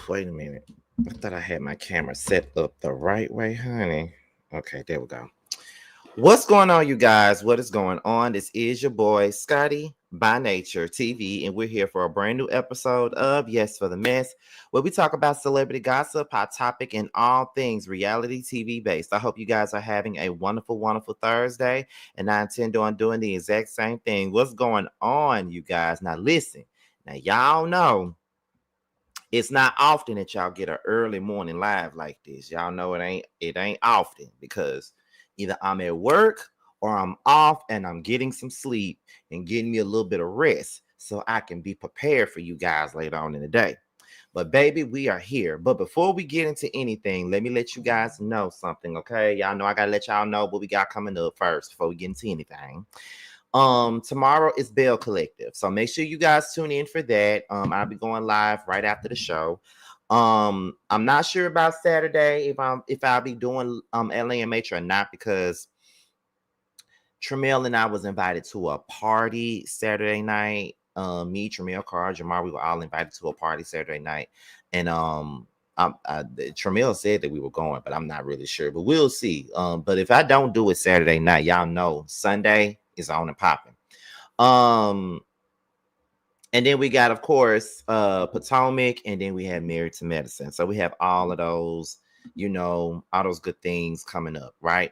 Wait a minute. I thought I had my camera set up the right way, honey. Okay, there we go. What's going on, you guys? What is going on? This is your boy, Scotty by Nature TV, and we're here for a brand new episode of Yes for the Mess, where we talk about celebrity gossip, hot topic, and all things reality TV based. I hope you guys are having a wonderful, wonderful Thursday, and I intend on doing the exact same thing. What's going on, you guys? Now, listen. Now, y'all know it's not often that y'all get an early morning live like this. Y'all know it ain't often because either I'm at work or I'm off and I'm getting some sleep and getting me a little bit of rest so I can be prepared for you guys later on in the day. But baby, we are here. But before we get into anything, let me let you guys know something, okay? Y'all know I gotta let y'all know what we got coming up first before we get into anything. Tomorrow is Bell Collective, so make sure you guys tune in for that. I'll be going live right after the show. I'm not sure about Saturday if I'll be doing LAMH or not, because Tramiel and I was invited to a party Saturday night. Me, Tramiel, Carl, Jamar, we were all invited to a party Saturday night, and Tramiel said that we were going, but I'm not really sure. But we'll see. But if I don't do it Saturday night, y'all know Sunday is on and popping. And then we got, of course, Potomac, and then we have Married to Medicine. So we have all of those, all those good things coming up, right?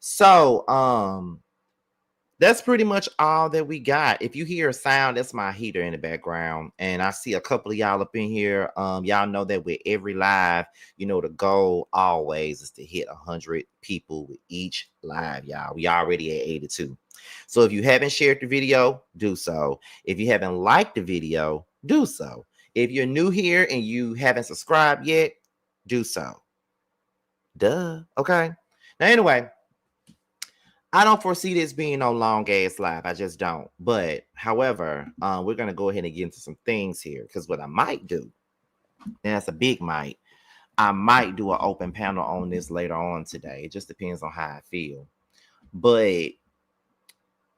So that's pretty much all that we got. If you hear a sound, that's my heater in the background. And I see a couple of y'all up in here. Y'all know that with every live, the goal always is to hit 100 people with each live, y'all. We already at 82. So if you haven't shared the video, do so. If you haven't liked the video, do so. If you're new here and you haven't subscribed yet, do so. Duh. Okay. Now, anyway, I don't foresee this being no long ass live. I just don't. But however, we're gonna go ahead and get into some things here, because what I might do, and that's a big might, I might do an open panel on this later on today. It just depends on how I feel. But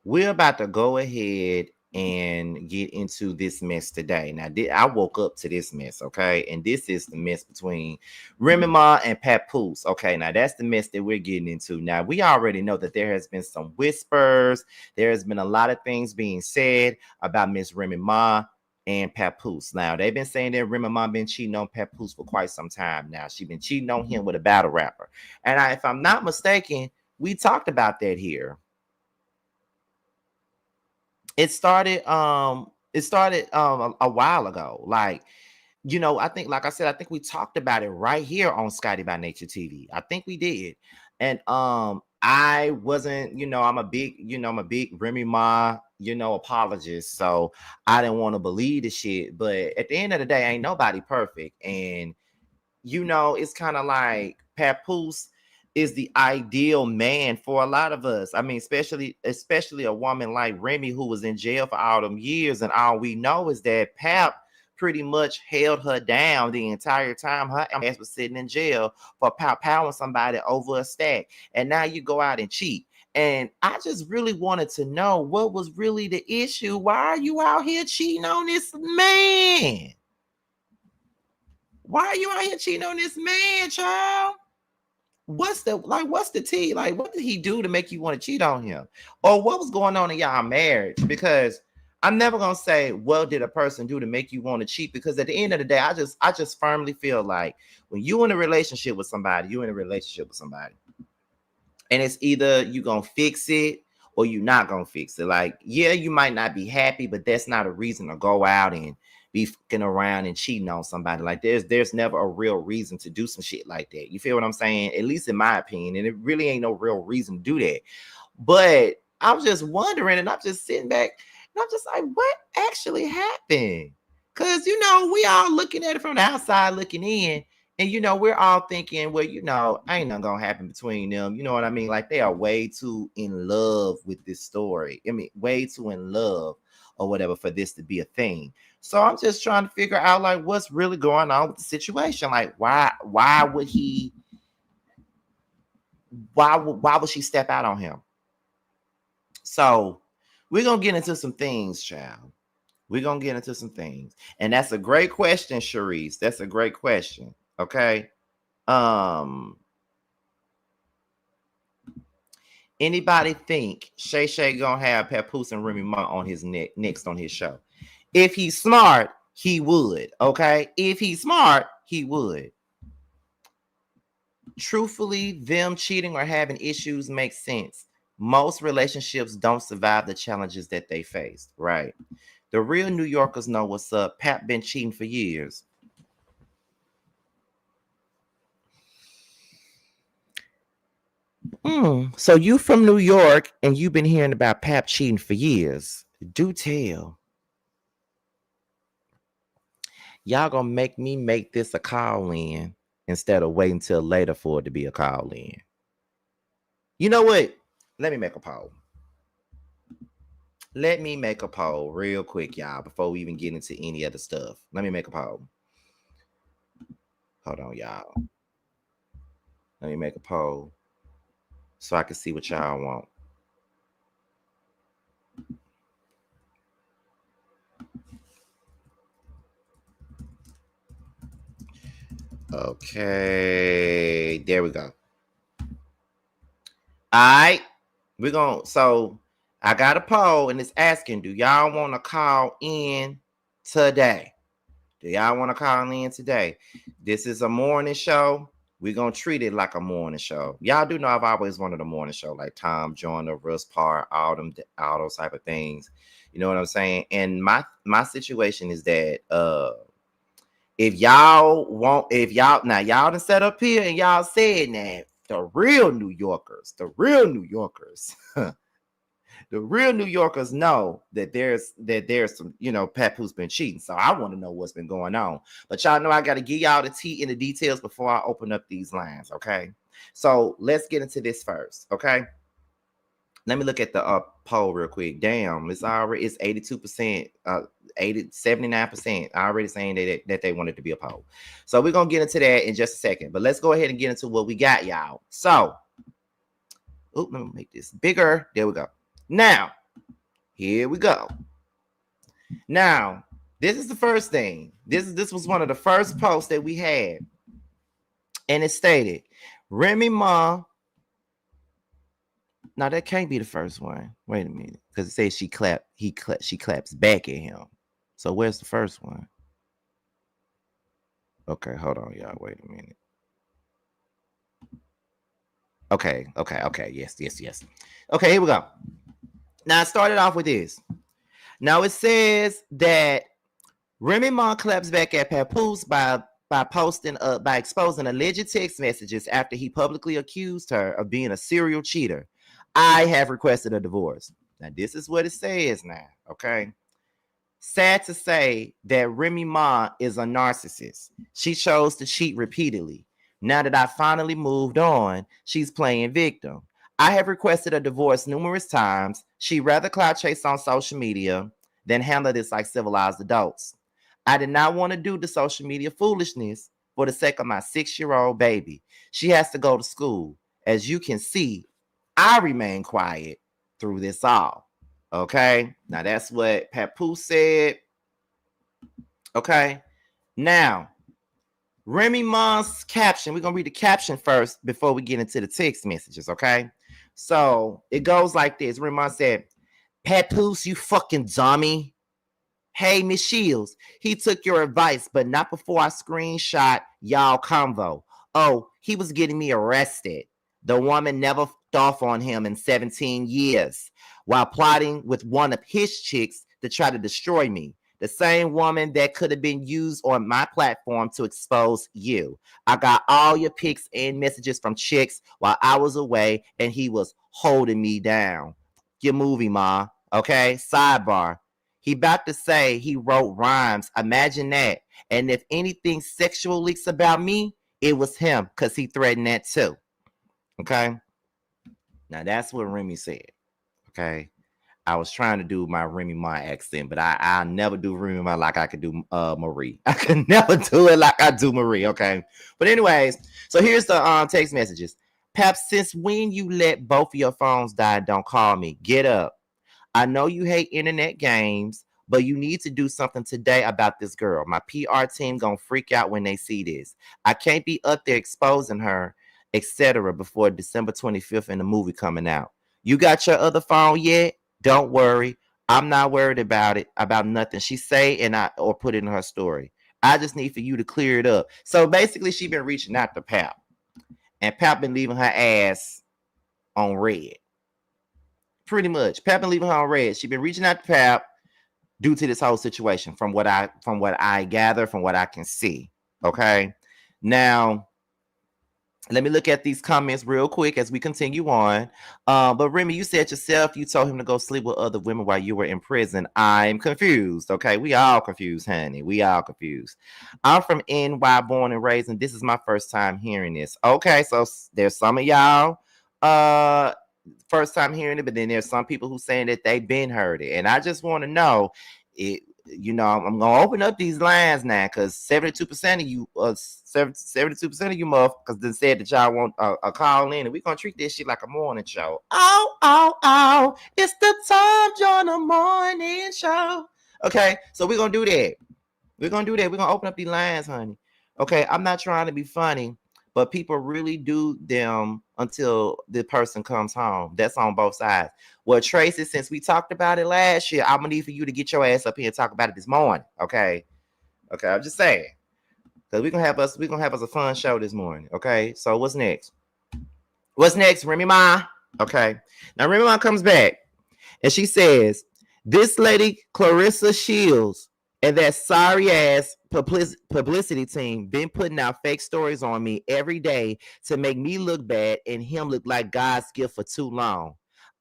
we're about to go ahead and get into this mess today. Now, I woke up to this mess, okay? And this is the mess between Remy Ma and Papoose. Okay, now that's the mess that we're getting into. Now, we already know that there has been some whispers. There has been a lot of things being said about Miss Remy Ma and Papoose. Now, they've been saying that Remy Ma been cheating on Papoose for quite some time now. She's been cheating on him with a battle rapper. And if I'm not mistaken, we talked about that here. It started a while ago. Like, I think, like I said, I think we talked about it right here on Scotty by Nature TV. I think we did. And I wasn't, I'm a big Remy Ma, apologist. So I didn't want to believe the shit. But at the end of the day, ain't nobody perfect. And it's kind of like Papoose is the ideal man for a lot of us. I mean, especially a woman like Remy, who was in jail for all them years, and all we know is that Pap pretty much held her down the entire time her ass was sitting in jail for powering somebody over a stack. And now you go out and cheat. And I just really wanted to know what was really the issue. Why are you out here cheating on this man? Why are you out here cheating on this man, child? What's the tea? Like, what did he do to make you want to cheat on him? Or what was going on in y'all marriage? Because I'm never gonna say what did a person do to make you want to cheat, because at the end of the day, I just firmly feel like when you're in a relationship with somebody, and it's either you gonna fix it or you're not gonna fix it. Like, yeah, you might not be happy, but that's not a reason to go out and be fucking around and cheating on somebody. Like, there's never a real reason to do some shit like that. You feel what I'm saying? At least in my opinion. And it really ain't no real reason to do that. But I was just wondering, and I'm just sitting back, and I'm just like, what actually happened? Because, we all looking at it from the outside looking in. And, we're all thinking, well, ain't nothing going to happen between them. You know what I mean? Like, they are way too in love with this story. I mean, way too in love or whatever for this to be a thing. So I'm just trying to figure out, like, what's really going on with the situation. Like, why would she step out on him? So we're going to get into some things, child. We're gonna get into some things. And that's a great question, Sharice. That's a great question. Okay. Anybody think Shay Shay gonna have Papoose and Remy Ma on his next on his show? If he's smart, he would. Okay. If he's smart, he would. Truthfully, them cheating or having issues makes sense. Most relationships don't survive the challenges that they faced, right? The real New Yorkers know what's up. Pap been cheating for years. So you from New York and you've been hearing about Pap cheating for years. Do tell. Y'all gonna make me make this a call in instead of waiting till later for it to be a call in. You know what? Let me make a poll. Let me make a poll real quick, y'all, before we even get into any other stuff. Let me make a poll. Hold on, y'all. Let me make a poll so I can see what y'all want. Okay, there we go. All right, we're going. So I got a poll and it's asking, do y'all want to call in today? Do y'all want to call in today? This is a morning show. We're going to treat it like a morning show. Y'all do know I've always wanted a morning show, like Tom Joyner, Russ Parr, all those type of things. You know what I'm saying? And my situation is that if y'all done set up here and y'all said that the real New Yorkers, the real New Yorkers know that there's some, Papoose been cheating. So I want to know what's been going on. But y'all know I got to give y'all the tea and the details before I open up these lines. Okay. So let's get into this first. Okay. Let me look at the poll real quick. Damn, it's 82%, 79% already saying that they wanted to be a poll. So we're gonna get into that in just a second. But let's go ahead and get into what we got, y'all. So, let me make this bigger. There we go. Now, here we go. Now, this is the first thing. This was one of the first posts that we had, and it stated, Remy Ma. Now that can't be the first one. Wait a minute, because it says she claps back at him. So where's the first one? Okay, hold on, y'all. Wait a minute. Okay. Yes. Okay, here we go. Now I started off with this. Now it says that Remy Ma claps back at Papoose by exposing alleged text messages after he publicly accused her of being a serial cheater. I have requested a divorce. Now, this is what it says now, okay? Sad to say that Remy Ma is a narcissist. She chose to cheat repeatedly. Now that I finally moved on, she's playing victim. I have requested a divorce numerous times. She'd rather clout chase on social media than handle this like civilized adults. I did not want to do the social media foolishness for the sake of my 6-year-old baby. She has to go to school. As you can see, I remain quiet through this all. Okay. Now that's what Papoose said. Okay. Now, Remy Ma's caption. We're going to read the caption first before we get into the text messages. Okay. So it goes like this. Remy Ma said, Papoose, you fucking dummy. Hey, Miss Shields, he took your advice, but not before I screenshot y'all convo. Oh, he was getting me arrested. The woman never off on him in 17 years while plotting with one of his chicks to try to destroy me. The same woman that could have been used on my platform to expose you. I got all your pics and messages from chicks while I was away and he was holding me down. Your movie, Ma. Okay? Sidebar. He about to say he wrote rhymes. Imagine that. And if anything sexual leaks about me, it was him because he threatened that too. Okay? Now, that's what Remy said, okay? I was trying to do my Remy Ma accent, but I never do Remy Ma like I could do Marie. I can never do it like I do Marie, okay? But anyways, so here's the text messages. Pap, since when you let both of your phones die, don't call me. Get up. I know you hate internet games, but you need to do something today about this girl. My PR team gonna freak out when they see this. I can't be up there exposing her, etc. before December 25th and the movie coming out. You got your other phone yet? Don't worry. I'm not worried about it, about nothing she say and I or put it in her story. I just need for you to clear it up. So basically, she been reaching out to Pap, and Pap been leaving her ass on red. Pretty much, Pap been leaving her on red. She been reaching out to Pap due to this whole situation, from what I gather, from what I can see. Okay, now let me look at these comments real quick as we continue on. But Remy, you said yourself you told him to go sleep with other women while you were in prison. I'm confused. Okay, we all confused, honey. We all confused. I'm from NY, born and raised, and this is my first time hearing this. Okay, so there's some of y'all first time hearing it, but then there's some people who saying that they've been heard it, and I just want to know it. You know, I'm gonna open up these lines now because 72% of you, 72% of you motherfuckers then said that y'all want a call in, and we're gonna treat this shit like a morning show. Oh, it's the time join the morning show. Okay, so we're gonna do that. We're gonna do that. We're gonna open up these lines, honey. Okay, I'm not trying to be funny, but people really do them until the person comes home. That's on both sides. Well, Tracy, since we talked about it last year, I'm gonna need for you to get your ass up here and talk about it this morning. Okay. I'm just saying. Because we're gonna have us a fun show this morning. Okay. So what's next? Remy Ma. Okay. Now Remy Ma comes back and she says, this lady Clarissa Shields and that sorry ass publicity team been putting out fake stories on me every day to make me look bad and him look like God's gift for too long.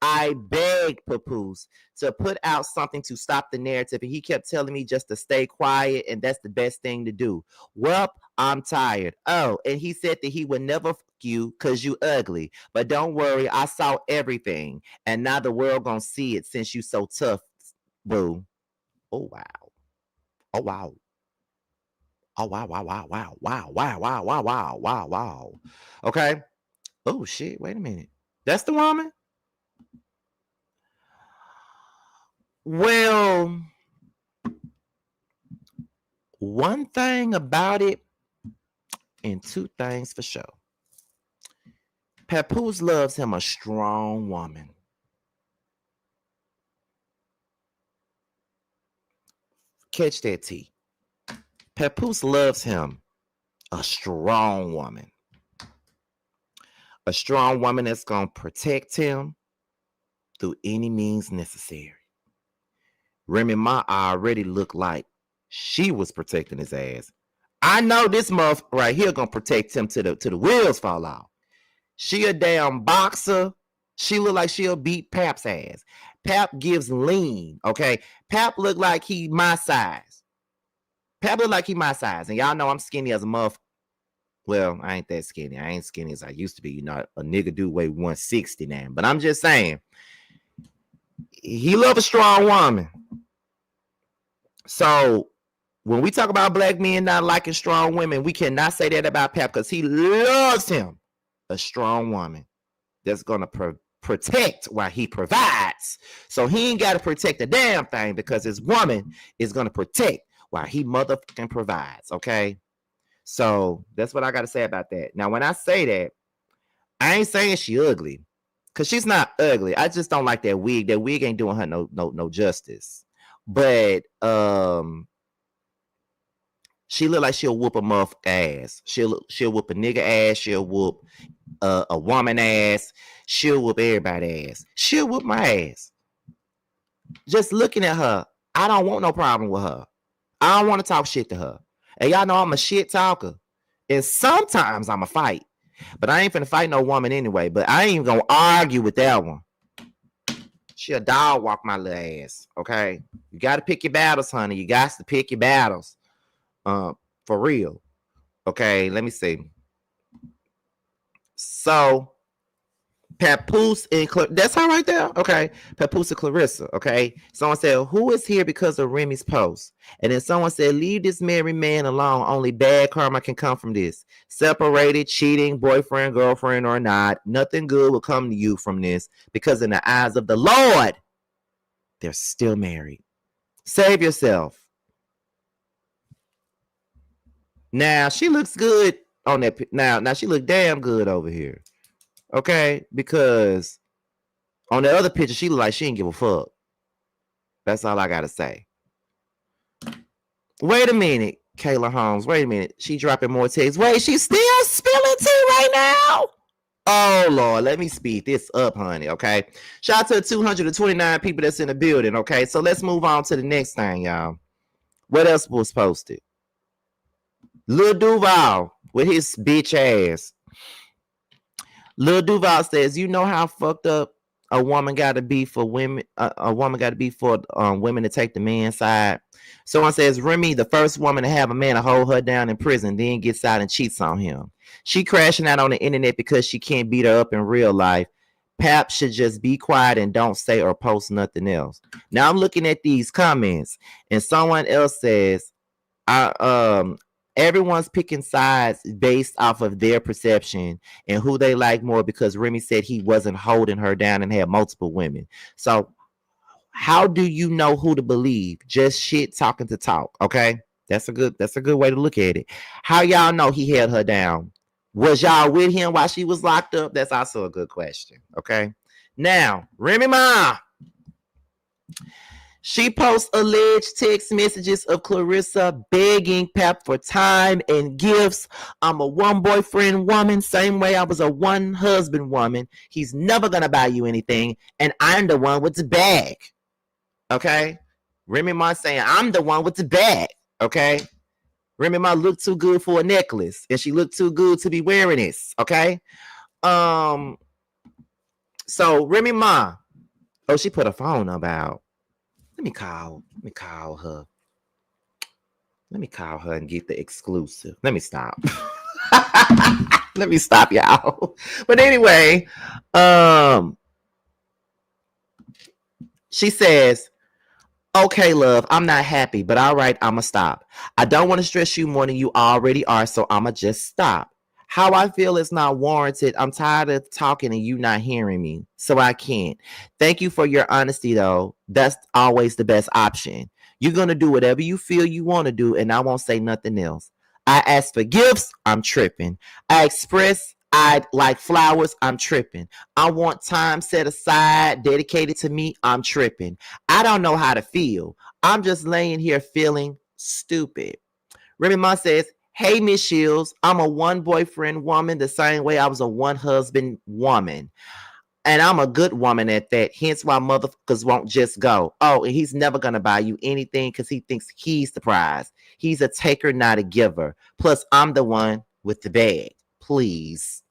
I begged Papoose to put out something to stop the narrative, and he kept telling me just to stay quiet, and that's the best thing to do. Well, I'm tired. Oh, and he said that he would never fuck you because you ugly. But don't worry, I saw everything, and now the world gonna see it since you so tough, boo. Oh, wow. Oh, wow. Oh, wow. Okay. Oh, shit. Wait a minute. That's the woman? Well, one thing about it, and two things for sure. Papoose loves him a strong woman. Catch that T. Papoose loves him a strong woman. A strong woman that's going to protect him through any means necessary. Remy Ma already looked like she was protecting his ass. I know this motherfucker right here gonna protect him to the wheels fall off. She a damn boxer. She look like she'll beat Pap's ass. Pap gives lean. Okay, Pap look like he my size. Pap look like he my size, and y'all know I'm skinny as a motherfucker. Well, I ain't that skinny. I ain't skinny as I used to be. You know, a nigga do weigh 160 now. But I'm just saying, he love a strong woman. So when we talk about black men not liking strong women, we cannot say that about Pap because he loves him a strong woman that's gonna protect while he provides. So he ain't got to protect the damn thing because his woman is gonna protect while he motherfucking provides. Okay. So that's what I got to say about that. Now, when I say that, I ain't saying she ugly, because she's not ugly. I just don't like that wig. That wig ain't doing her no justice. But she look like she'll whoop a motherfucker ass. She'll whoop a nigga ass. She'll whoop a woman ass. She'll whoop everybody ass. She'll whoop my ass. Just looking at her, I don't want no problem with her. I don't want to talk shit to her. And y'all know I'm a shit talker. And sometimes I'm a fight. But I ain't finna fight no woman anyway. But I ain't even gonna argue with that one. She a dog walk my little ass. Okay? You gotta pick your battles, honey. You got to pick your battles. For real. Okay, let me see. So Papoose and that's her right there. Okay, Papoose and Clarissa. Okay, someone said, who is here because of Remy's post? And then someone said, leave this married man alone. Only bad karma can come from this. Separated, cheating, boyfriend, girlfriend, or not, nothing good will come to you from this, because in the eyes of the Lord, they're still married. Save yourself. Now she looks good on that. Now she look damn good over here. Okay, because on the other picture she look like she didn't give a fuck. That's all I gotta say. Wait a minute, Kayla Holmes. Wait a minute. She dropping more text. Wait, she's still spilling tea right now. Oh Lord, let me speed this up, honey. Okay. Shout out to the 229 people that's in the building. Okay, so let's move on to the next thing, y'all. What else was posted? Lil Duval with his bitch ass. Lil Duval says, "You know how fucked up a woman got to be for women. A woman got to be for women to take the man's side." Someone says, "Remy, the first woman to have a man to hold her down in prison, then gets out and cheats on him. She crashing out on the internet because she can't beat her up in real life. Pap should just be quiet and don't say or post nothing else." Now I'm looking at these comments, and someone else says, everyone's picking sides based off of their perception and who they like more, because Remy said he wasn't holding her down and had multiple women. So how do you know who to believe? Just shit talking to talk. Okay, that's a good way to look at it. How y'all know he held her down? Was y'all with him while she was locked up? That's also a good question. Okay, now Remy Ma, she posts alleged text messages of Clarissa begging Pap for time and gifts. "I'm a one boyfriend woman, same way I was a one husband woman. He's never gonna buy you anything, and I'm the one with the bag." Okay, Remy Ma saying, "I'm the one with the bag." Okay, Remy Ma looked too good for a necklace, and she looked too good to be wearing this. Okay, so Remy Ma, oh, she put a phone number out. Let me call her. Let me call her and get the exclusive. Let me stop. Let me stop, y'all. But anyway, she says, "Okay, love, I'm not happy, but all right, I'ma stop. I don't want to stress you more than you already are, so I'ma just stop. How I feel is not warranted. I'm tired of talking and you not hearing me, so I can't. Thank you for your honesty, though. That's always the best option. You're going to do whatever you feel you want to do, and I won't say nothing else. I ask for gifts, I'm tripping. I express I'd like flowers, I'm tripping. I want time set aside, dedicated to me, I'm tripping. I don't know how to feel. I'm just laying here feeling stupid." Remy Ma says, "Hey, Miss Shields, I'm a one boyfriend woman the same way I was a one husband woman. And I'm a good woman at that. Hence why motherfuckers won't just go. Oh, and he's never going to buy you anything because he thinks he's the prize. He's a taker, not a giver. Plus, I'm the one with the bag. Please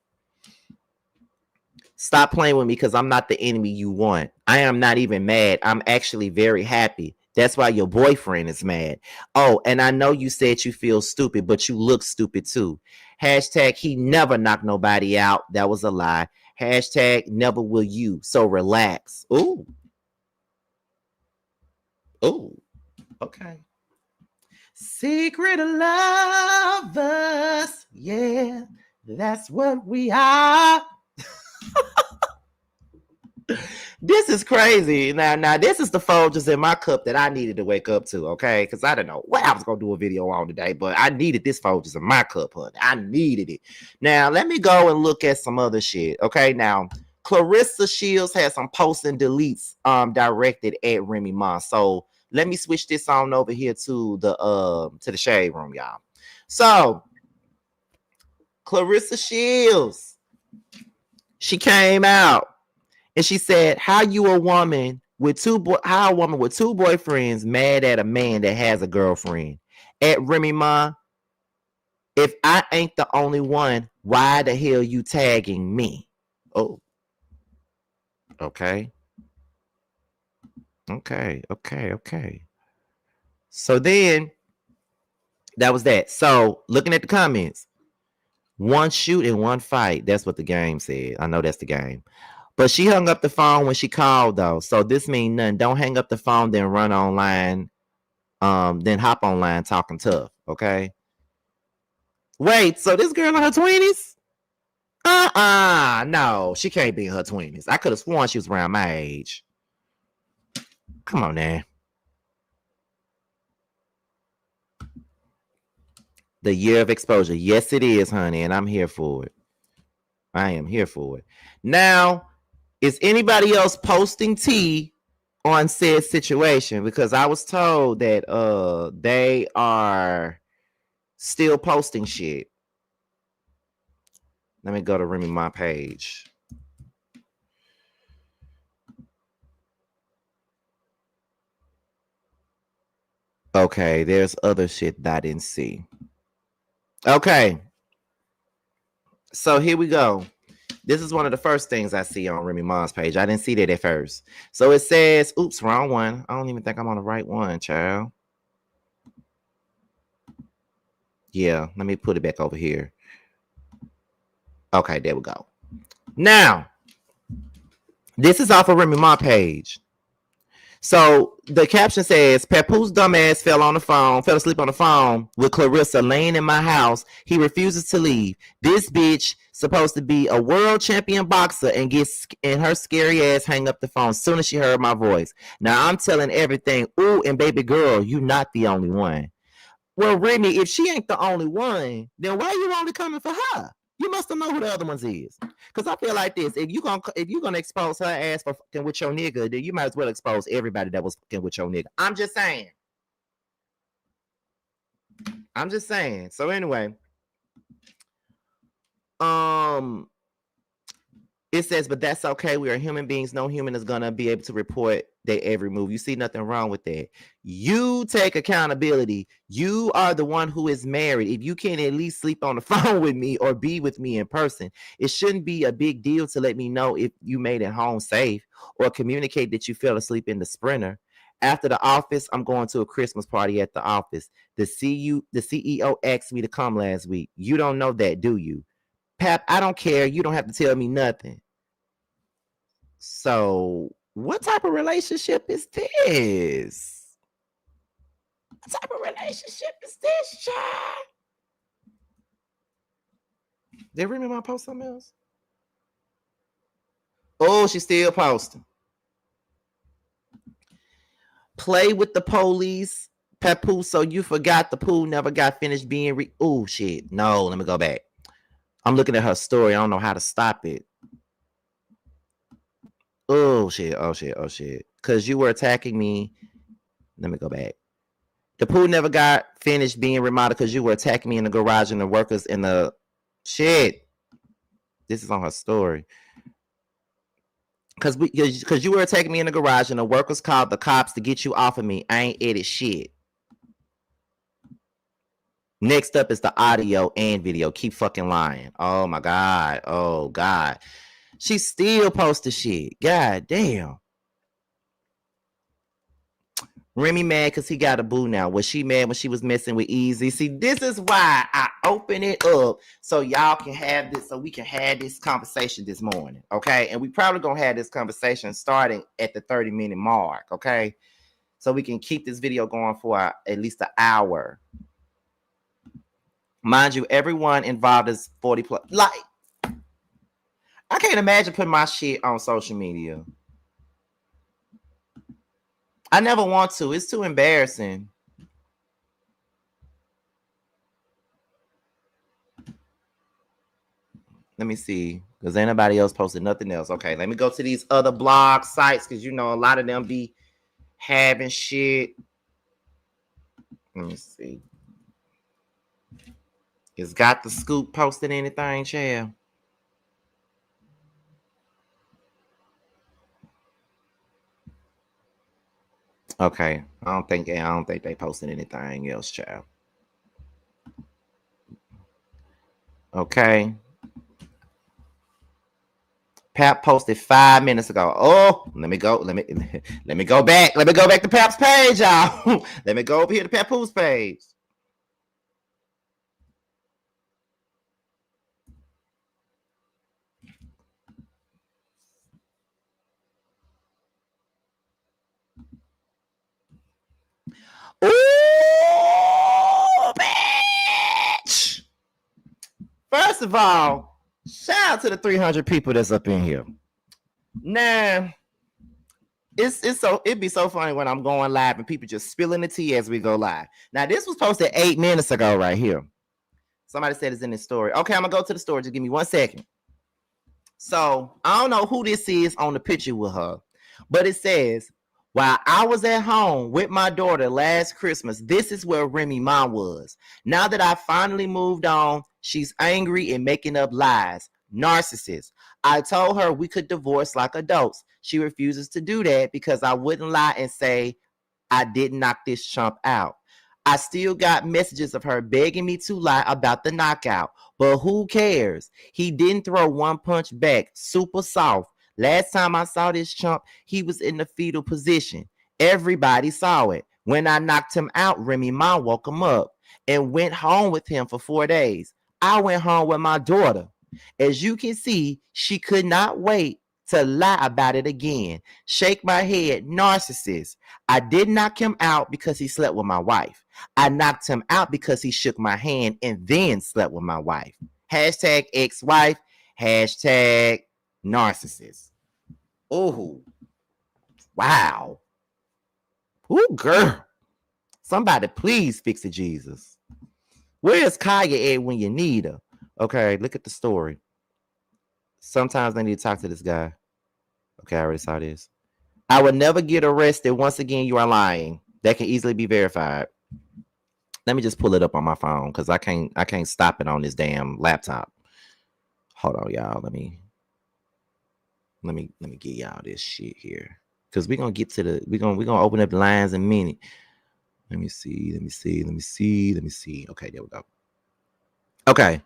stop playing with me because I'm not the enemy you want. I am not even mad. I'm actually very happy. That's why your boyfriend is mad. Oh, and I know you said you feel stupid, but you look stupid too. Hashtag he never knocked nobody out. That was a lie. Hashtag never will you. So relax." Ooh. Ooh. Okay. Secret lovers. Yeah, that's what we are. This is crazy. Now, this is the Folgers in my cup that I needed to wake up to, okay? Because I didn't know what I was going to do a video on today, but I needed this Folgers in my cup, honey. I needed it. Now, let me go and look at some other shit, okay? Now, Clarissa Shields has some posts and deletes directed at Remy Ma. So, let me switch this on over here to the shade room, y'all. So, Clarissa Shields, she came out. And she said, how a woman with two boyfriends mad at a man that has a girlfriend? At Remy Ma, if I ain't the only one, why the hell you tagging me? Oh, okay. Okay. So then that was that. So looking at the comments, one shoot and one fight. That's what the game said. I know that's the game. But she hung up the phone when she called, though. So this means nothing. Don't hang up the phone, then run online, then hop online talking tough, okay? Wait, so this girl in her 20s? No, she can't be in her 20s. I could have sworn she was around my age. Come on, now. The year of exposure. Yes, it is, honey, and I'm here for it. I am here for it. Now, is anybody else posting tea on said situation? Because I was told that they are still posting shit. Let me go to Remy Ma page. Okay, there's other shit that I didn't see. Okay. So here we go. This is one of the first things I see on Remy Ma's page. I didn't see that at first. So it says, oops, wrong one. I don't even think I'm on the right one, child. Yeah, let me put it back over here. Okay, there we go. Now, this is off of Remy Ma page. So the caption says, Papoose dumbass fell asleep on the phone with Clarissa laying in my house. He refuses to leave. This bitch supposed to be a world champion boxer and her scary ass hang up the phone as soon as she heard my voice. Now I'm telling everything. Ooh, and baby girl, you not the only one. Well, Remy, if she ain't the only one, then why you only coming for her? You must have known who the other ones is. Because I feel like this: if you gonna expose her ass for fucking with your nigga, then you might as well expose everybody that was fucking with your nigga. I'm just saying. So anyway, it says, but that's okay. We are human beings. No human is gonna be able to report their every move. You see nothing wrong with that. You take accountability. You are the one who is married. If you can't at least sleep on the phone with me or be with me in person, it shouldn't be a big deal to let me know if you made it home safe or communicate that you fell asleep in the Sprinter. After the office, I'm going to a Christmas party at the office. The CEO asked me to come last week. You don't know that, do you? Pap, I don't care. You don't have to tell me nothing. So, what type of relationship is this? What type of relationship is this, child? Did Remy Ma post something else? Oh, she's still posting. Play with the police, Papoose, so you forgot the pool never got finished being oh, shit. No, let me go back. I'm looking at her story. I don't know how to stop it. Oh, shit. Because you were attacking me. Let me go back. The pool never got finished being remodeled because you were attacking me in the garage and the workers in the shit. This is on her story. Because you were attacking me in the garage and the workers called the cops to get you off of me. I ain't edit shit. Next up is the audio and video. Keep fucking lying. Oh my God. Oh God. She still posted shit. God damn. Remy mad because he got a boo now. Was she mad when she was messing with Easy? See, this is why I open it up so y'all can have this, so we can have this conversation this morning, okay? And we probably gonna have this conversation starting at the 30-minute mark, okay? So we can keep this video going for at least an hour. Mind you, everyone involved is 40 plus. Like, I can't imagine putting my shit on social media. I never want to. It's too embarrassing. Let me see, because ain't nobody else posted nothing else. Okay, let me go to these other blog sites, because you know a lot of them be having shit. Let me see. Is Got the Scoop posted anything, Chad? Okay, I don't think they posted anything else, child. Okay. Pap posted 5 minutes ago. Oh, let me go back. Let me go back to Pap's page, y'all. Let me go over here to Papoose page. Ooh, bitch! First of all, shout out to the 300 people that's up in here. Nah, it'd be so funny when I'm going live and people just spilling the tea as we go live. Now, this was posted 8 minutes ago right here. Somebody said it's in this story. Okay, I'm gonna go to the story. Just give me 1 second. So I don't know who this is on the picture with her, but it says, while I was at home with my daughter last Christmas, this is where Remy Ma was. Now that I finally moved on, she's angry and making up lies. Narcissist. I told her we could divorce like adults. She refuses to do that because I wouldn't lie and say I didn't knock this chump out. I still got messages of her begging me to lie about the knockout, but who cares? He didn't throw one punch back, super soft. Last time I saw this chump, he was in the fetal position. Everybody saw it. When I knocked him out, Remy Ma woke him up and went home with him for 4 days. I went home with my daughter. As you can see, she could not wait to lie about it again. Shake my head, narcissist. I did knock him out because he slept with my wife. I knocked him out because he shook my hand and then slept with my wife. Hashtag ex-wife. Hashtag narcissist. Oh, wow. Ooh, girl. Somebody please fix it, Jesus. Where's Kaya at when you need her? Okay, look at the story. Sometimes I need to talk to this guy. Okay, I already saw this. I would never get arrested. Once again, you are lying. That can easily be verified. Let me just pull it up on my phone because I can't stop it on this damn laptop. Hold on, y'all. Let me get y'all this shit here. Because we're gonna get to the we're gonna open up the lines in a minute. Let me see. Okay, there we go. Okay.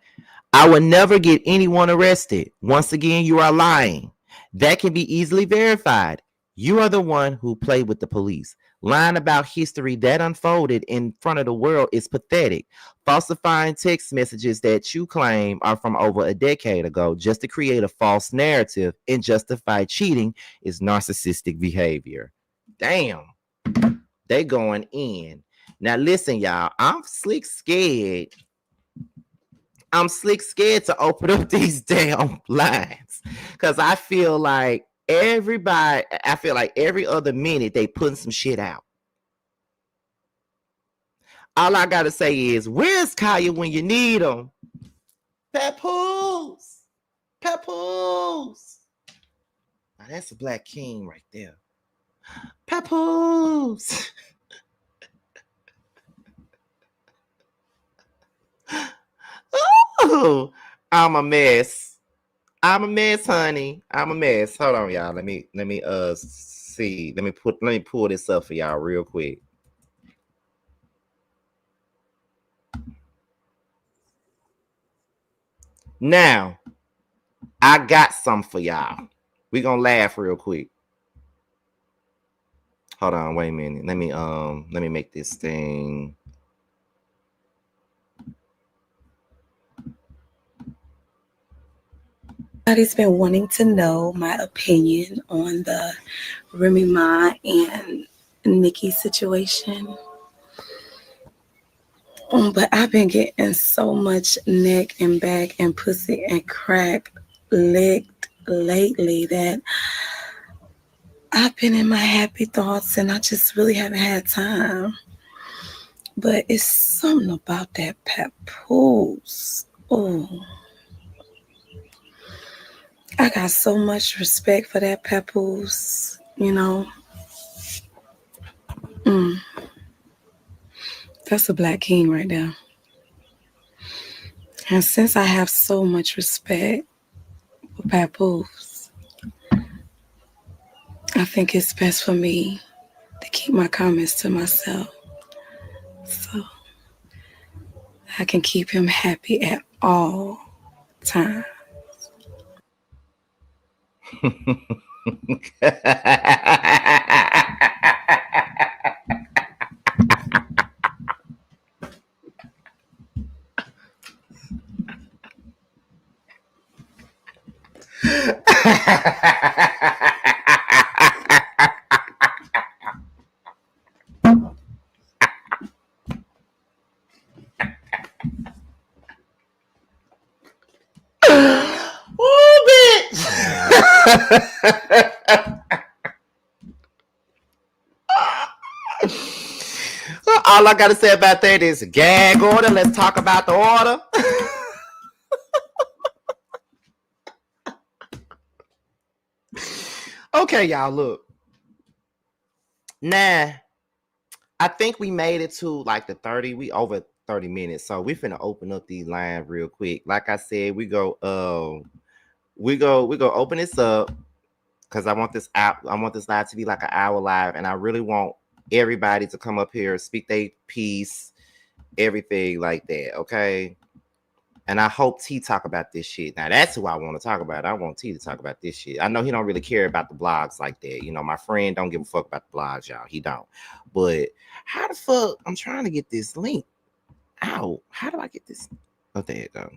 I would never get anyone arrested. Once again, you are lying. That can be easily verified. You are the one who played with the police. Lying about history that unfolded in front of the world is pathetic. Falsifying text messages that you claim are from over a decade ago just to create a false narrative and justify cheating is narcissistic behavior. Damn. They going in. Now listen, y'all. I'm slick scared to open up these damn lines because I feel like every other minute they putting some shit out. All I gotta say is, where's Kaya when you need him? Papoose. Now that's a black king right there. Papoose. Oh, I'm a mess, honey. I'm a mess. Hold on, y'all. Let me see. Let me pull this up for y'all real quick. Now, I got some for y'all. We gonna laugh real quick. Hold on, wait a minute. Let me make this thing. Everybody's been wanting to know my opinion on the Remy Ma and Nikki situation. But I've been getting so much neck and back and pussy and crack licked lately that I've been in my happy thoughts and I just really haven't had time. But it's something about that Papoose. Oh, I got so much respect for that Papoose, you know. That's a black king right there. And since I have so much respect for Papoose, I think it's best for me to keep my comments to myself so I can keep him happy at all times. Oh, bitch. All I gotta say about that is gag order. Let's talk about the order. Okay, y'all, look. Nah, I think we made it to like the 30. We over 30 minutes. So we finna open up these lines real quick. Like I said, we go open this up because I want this live to be like an hour live, and I really want everybody to come up here, speak their piece, everything like that. Okay. And I hope T talk about this shit. Now that's who I want to talk about. I want T to talk about this shit. I know he don't really care about the blogs like that. You know, my friend don't give a fuck about the blogs, y'all. He don't. But how the fuck? I'm trying to get this link. Ow. How do I get this? Oh, there you go.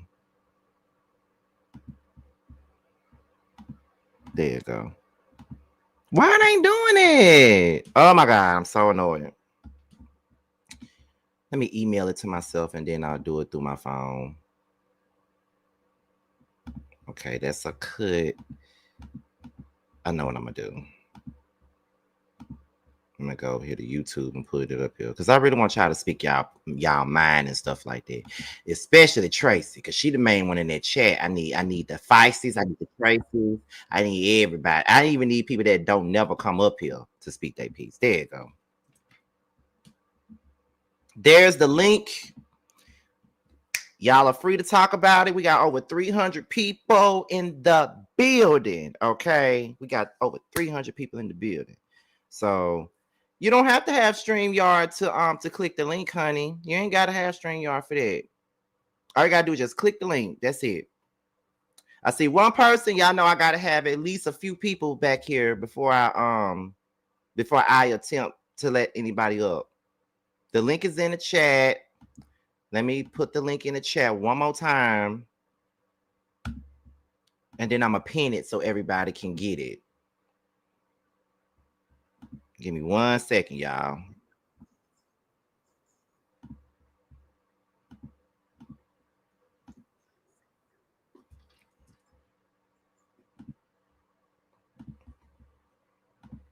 There you go. Why it ain't doing it? Oh my god, I'm so annoyed. Let me email it to myself and then I'll do it through my phone. Okay, that's a cut. I know what I'm gonna do. I'm gonna go here to YouTube and put it up here because I really want y'all to speak y'all mind and stuff like that. Especially Tracy, because she the main one in that chat. I need the feisties, I need the Tracy, I need everybody. I even need people that don't never come up here to speak their piece. There you go. There's the link. Y'all are free to talk about it. We got over 300 people in the building. Okay, we got over 300 people in the building. So you don't have to have StreamYard to click the link, honey. You ain't gotta have StreamYard for that. All you gotta do is just click the link. That's it. I see one person. Y'all know I gotta have at least a few people back here before I attempt to let anybody up. The link is in the chat. Let me put the link in the chat one more time. And then I'm gonna pin it so everybody can get it. Give me 1 second, y'all.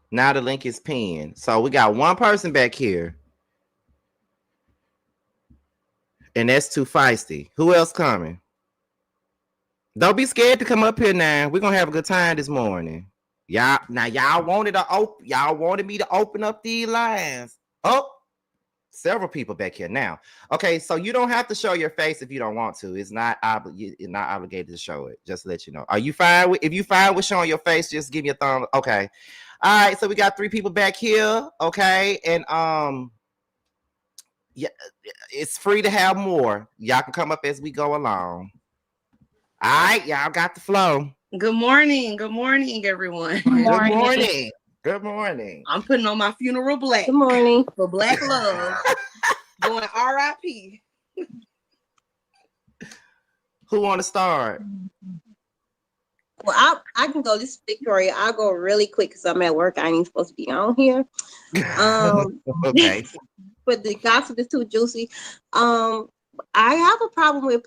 Now the link is pinned. So we got one person back here. And that's too feisty. Who else coming? Don't be scared to come up here now. We're gonna have a good time this morning. Y'all wanted me to open up these lines. Oh, several people back here now. Okay, so you don't have to show your face if you don't want to. It's not obligated to show it. Just to let you know. Are you fine with if you fine with showing your face? Just give me a thumb. Okay. All right. So we got 3 people back here. Okay, and yeah, it's free to have more. Y'all can come up as we go along. All right, y'all got the flow. Good morning, everyone. Good morning. Good morning. I'm putting on my funeral black. Good morning. For Black Love. Going R.I.P. Who want to start? Well, I can go. This is Victoria. I'll go really quick because I'm at work. I ain't supposed to be on here. Okay. But the gossip is too juicy. I have a problem with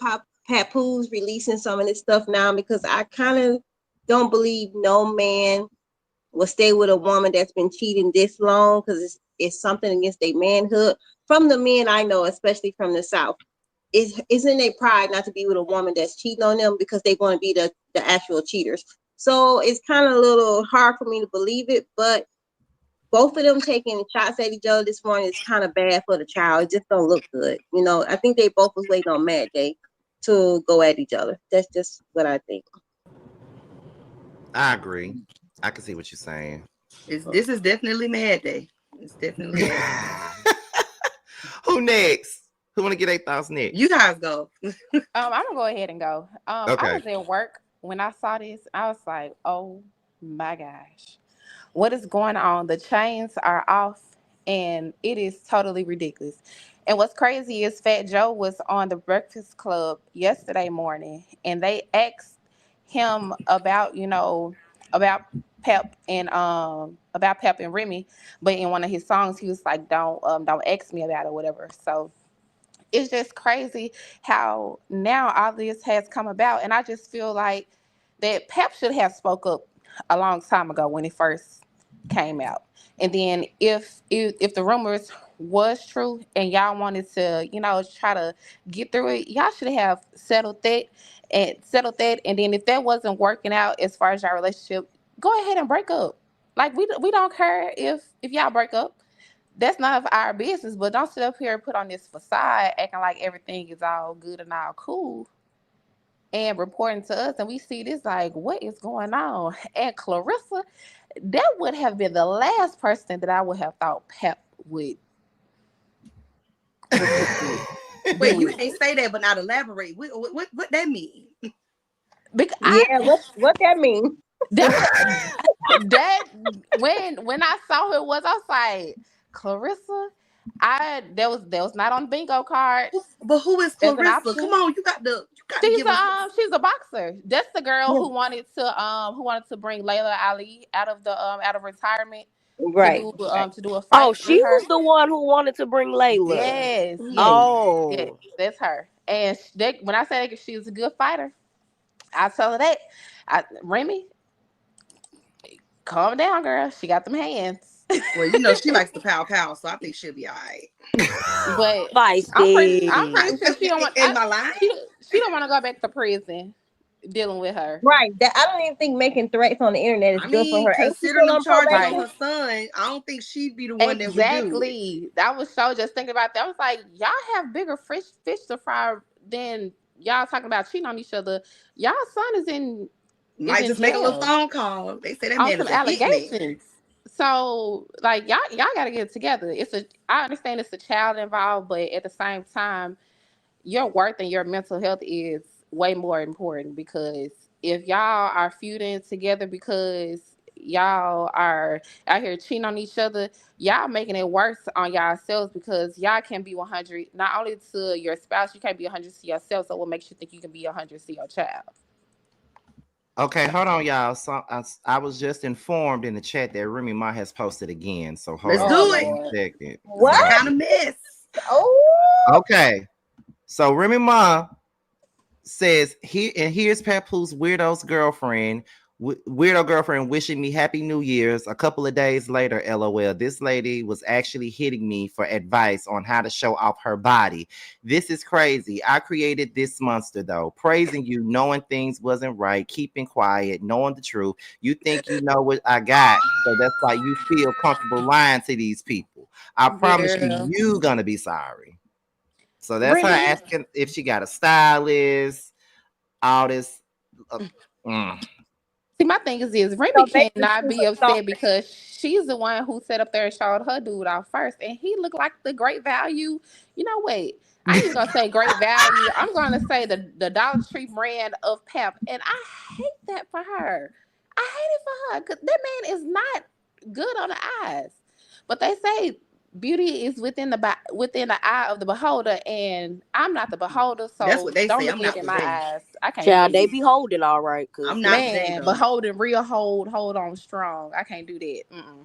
Papoose releasing some of this stuff now because I kind of don't believe no man will stay with a woman that's been cheating this long because it's something against their manhood. From the men I know, especially from the South, it's in their pride not to be with a woman that's cheating on them because they want to be the actual cheaters. So it's kind of a little hard for me to believe it, but both of them taking shots at each other this morning is kind of bad for the child. It just don't look good. You know, I think they both was waiting on Mad Day to go at each other. That's just what I think. I agree. I can see what you're saying. This is definitely Mad Day. It's definitely Mad Day. Who next? Who want to get their thoughts next? You guys go. I'm gonna go ahead and go. Okay. I was at work when I saw this. I was like, oh my gosh, what is going on? The chains are off and it is totally ridiculous. And what's crazy is Fat Joe was on the Breakfast Club yesterday morning and they asked him about, about Pep and Remy, but in one of his songs he was like, don't ask me about it or whatever. So it's just crazy how now all this has come about, and I just feel like that Pep should have spoke up a long time ago when it first came out. And then if the rumors was true and y'all wanted to, try to get through it, y'all should have settled that. And then if that wasn't working out as far as your relationship, go ahead and break up. Like we don't care if y'all break up. That's none of our business. But don't sit up here and put on this facade acting like everything is all good and all cool and reporting to us, and we see this like, what is going on? And Clarissa, that would have been the last person that I would have thought Pep would Wait, do you it. can't say that, but not elaborate. What that mean? Because Yeah, what that mean? that when I saw who it was, I was like, Clarissa. That was not on the bingo card But who is as an Clarissa? Come option. on, you got to give us. She's a boxer. That's the girl Yeah. who wanted to bring Layla Ali out of retirement Right. to do a Oh, fight she with her. was the one who wanted to bring Layla. Yes, yes, yes. Oh, That's her. And when I say that she's a good fighter, I tell her that. Remy, calm down, girl. She got them hands. Well, she likes the pow, so I think she'll be all right. But I'm feisty. pretty sure she don't want. In my line. She don't want to go back to prison dealing with her. Right. That I don't even think making threats on the internet is I good for mean, her. Ain't she considering still them on charges on probation? her son, I don't think she'd be the one that would do it. Exactly. That was so just thinking about that. I was like, y'all have bigger fish to fry than y'all talking about cheating on each other. Y'all son is in Might just make a little jail phone call. They say that on man some is a hitman. allegations. So like y'all gotta get it together. I understand it's a child involved, but at the same time, your worth and your mental health is way more important, because if y'all are feuding together because y'all are out here cheating on each other, y'all making it worse on yourselves, because y'all can be 100 not only to your spouse, you can't be 100 to yourself. So what makes you think you can be 100 to your child? Okay, hold on, y'all. So I was just informed in the chat that Remy Ma has posted again. So hold Let's on do just it. 1 second. What? Kind of mess. Oh, Okay, so Remy Ma says here's Papoose weirdo girlfriend wishing me happy New Year's. A couple of days later, LOL. This lady was actually hitting me for advice on how to show off her body. This is crazy. I created this monster though, praising you, knowing things wasn't right, keeping quiet, knowing the truth. You think you know what I got, so that's why you feel comfortable lying to these people. I promise Girl. you gonna be sorry. So that's her Remy, asking if she got a stylist, all this. Mm. see, my thing is this: Remy so basically cannot she's be a upset stalker. because she's the one who set up there and showed her dude off first, and he looked like the great value. You know what? I ain't even gonna say great value. I'm gonna say the Dollar Tree brand of Pep, and I hate that for her. I hate it for her because that man is not good on the eyes. But they say beauty is within the eye of the beholder, and I'm not the beholder, That's so what they don't say. look I'm at it not in for my them. eyes. I can't do Child, they it. be holding all right, I'm cause not for them Man, though. beholding real hold on strong. I can't do that. Mm-mm.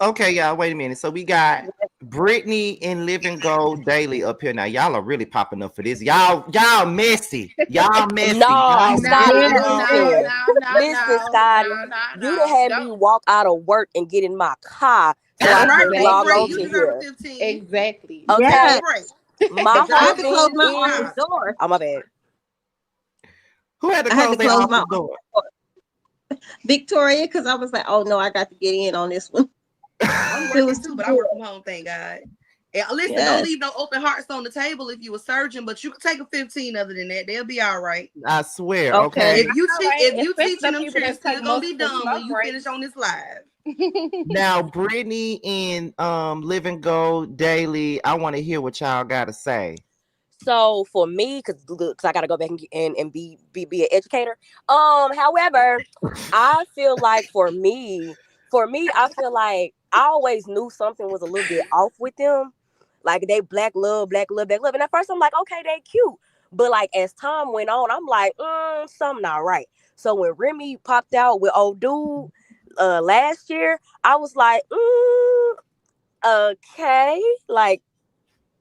Okay, y'all, wait a minute. So we got Brittany and Living Gold Daily up here now. Y'all are really popping up for this. Y'all messy. Y'all messy. no, Y'all No, Scotty, really Yeah, no, don't. yeah. no, no, listen, no, Scotty, no, no, you done no. had me Don't. walk out of work and get in my car so That's I right, can Big log Free. on Exactly. You to deserve a here. 15. Exactly. You damn Okay, Yes. right. my I Drive had whole to it thing close home my on is, office time. door. oh my bad. Who had to I had close to their close my office door? office door. Victoria, because I was like, oh no, I got to get in on this one. I'm It working was too, too but I good. work from home, thank God. And listen, don't Yes. leave no open hearts on the table if you a surgeon, but you can take a 15 other than that. They'll be all right. I swear. Okay. Okay. All right. If you Especially teaching the them, people you're that take still gonna be multiple done when smoke you finish breaks. on this live. Now, Brittany and Living Gold Daily, I want to hear what y'all got to say. So for me, cause I gotta go back and be an educator. However, I feel like I feel like I always knew something was a little bit off with them. Like they black love, black love, black love. And at first I'm like, okay, they cute. But like as time went on, I'm like, something not right. So when Remy popped out with old dude last year, I was like, okay, like,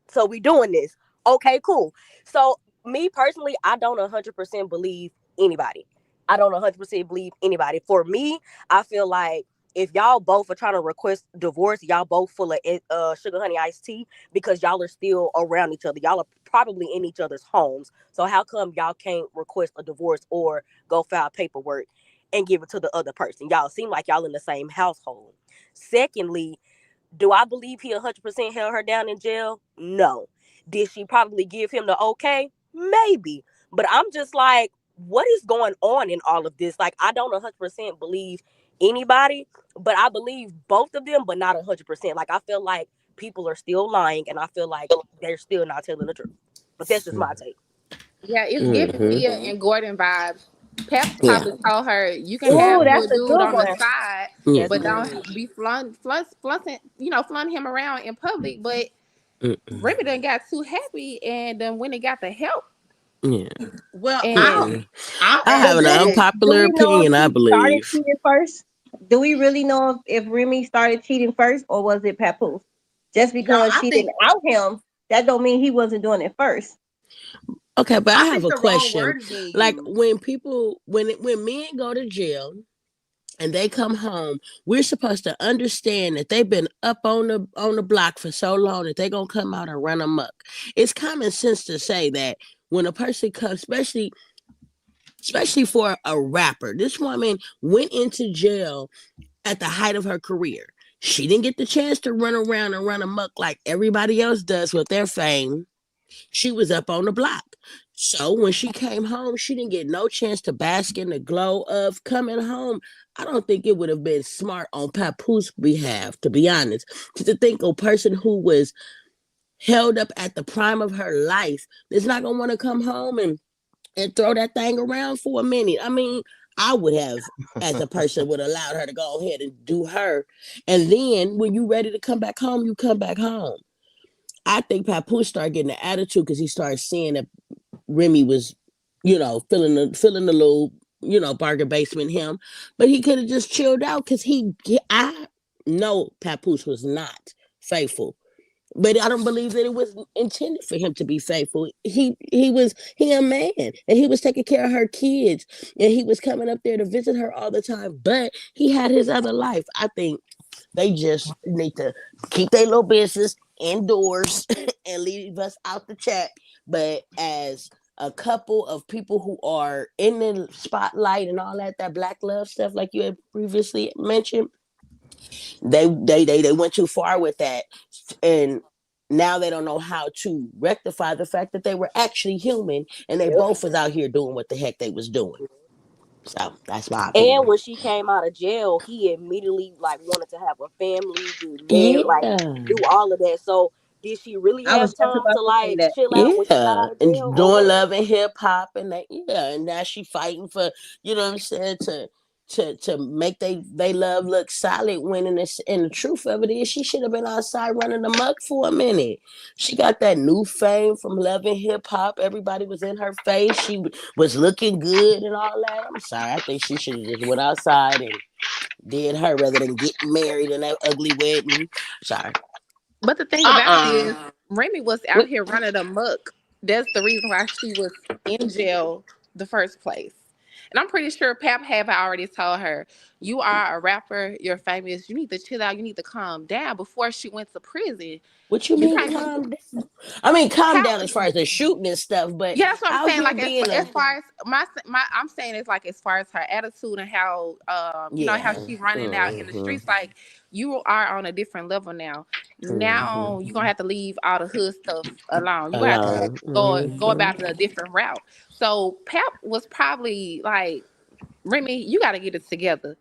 so we doing this. Okay, cool. So me personally, I don't 100% believe anybody. I don't 100% believe anybody. For me, I feel like if y'all both are trying to request divorce, y'all both full of sugar honey iced tea because y'all are still around each other. Y'all are probably in each other's homes. So how come y'all can't request a divorce or go file paperwork and give it to the other person? Y'all seem like y'all in the same household. Secondly, do I believe he 100% held her down in jail? No. Did she probably give him the okay? Maybe. But I'm just like, what is going on in all of this? Like, I don't 100% believe anybody, but I believe both of them, but not 100%. Like, I feel like people are still lying, and I feel like they're still not telling the truth. But that's just my take. Yeah, it's giving Mm-hmm. Mia and Gordon vibes. Pep Yeah. probably told her you can Ooh, have that's your a dude good on the one. side, Yeah. That's but good. don't be flaunting, flaunting him around in public. But Mm-mm. Remy done got too happy, and then when they got the help, Yeah. Well, and Mm-mm. I'll I add have to an that. Do unpopular we know if opinion, I he started believe. cheating first? Do we really know if Remy started cheating first, or was it Papoose? Just No, because she didn't out him, that don't mean he wasn't doing it first. Okay, but I I have think a the wrong question. word is being Like used. when people, when men go to jail and they come home, we're supposed to understand that they've been up on the block for so long that they're gonna come out and run amok. It's common sense to say that when a person comes, especially for a rapper, this woman went into jail at the height of her career. She didn't get the chance to run around and run amok like everybody else does with their fame. She was up on the block. So when she came home, she didn't get no chance to bask in the glow of coming home. I don't think it would have been smart on Papoose' behalf, to be honest, to think a person who was held up at the prime of her life is not gonna want to come home and throw that thing around for a minute. I mean, I would have, as a person, would allowed her to go ahead and do her. And then when you ready to come back home, you come back home. I think Papoose started getting an attitude because he started seeing that Remy was, filling the little, bargain basement him. But he could have just chilled out because I know Papoose was not faithful. But I don't believe that it was intended for him to be faithful. He a man and he was taking care of her kids and he was coming up there to visit her all the time. But he had his other life. I think they just need to keep their little business indoors and leave us out the chat. But as a couple of people who are in the spotlight and all that black love stuff, like you had previously mentioned, they went too far with that, and now they don't know how to rectify the fact that they were actually human and they Yep. both was out here doing what the heck they was doing. So that's my And opinion. when she came out of jail, he immediately like wanted to have a family, get married, like Yeah. do all of that. So did she really I was have just time about to to say like that. chill out when she got Yeah, out of and jail, or doing what? love and hip hop, and that, yeah, and now she fighting for, you know what I'm saying, to make they love look solid. When and the truth of it is, she should have been outside running amok for a minute. She got that new fame from love and hip hop. Everybody was in her face. She was looking good and all that. I'm sorry, I think she should have just went outside and did her rather than get married in that ugly wedding. Sorry. but the thing about it is, Remy was out here running amok. That's the reason why she was in jail the first place. And I'm pretty sure Pap have already told her, you are a rapper, you're famous, you need to chill out, you need to calm down before she went to prison. What you You mean can't be calm down? I mean calm how down as far as the shooting and stuff, but yeah, that's what I'm out saying. here Like being as a far as my I'm saying it's like as far as her attitude and how how yeah. she running out in the streets. Like you are on a different level now. Mm-hmm. Now you're gonna have to leave all the hood stuff alone. You're gonna have to Alone. go Mm-hmm. about it a different route. So Pep was probably like, Remy, you got to get it together.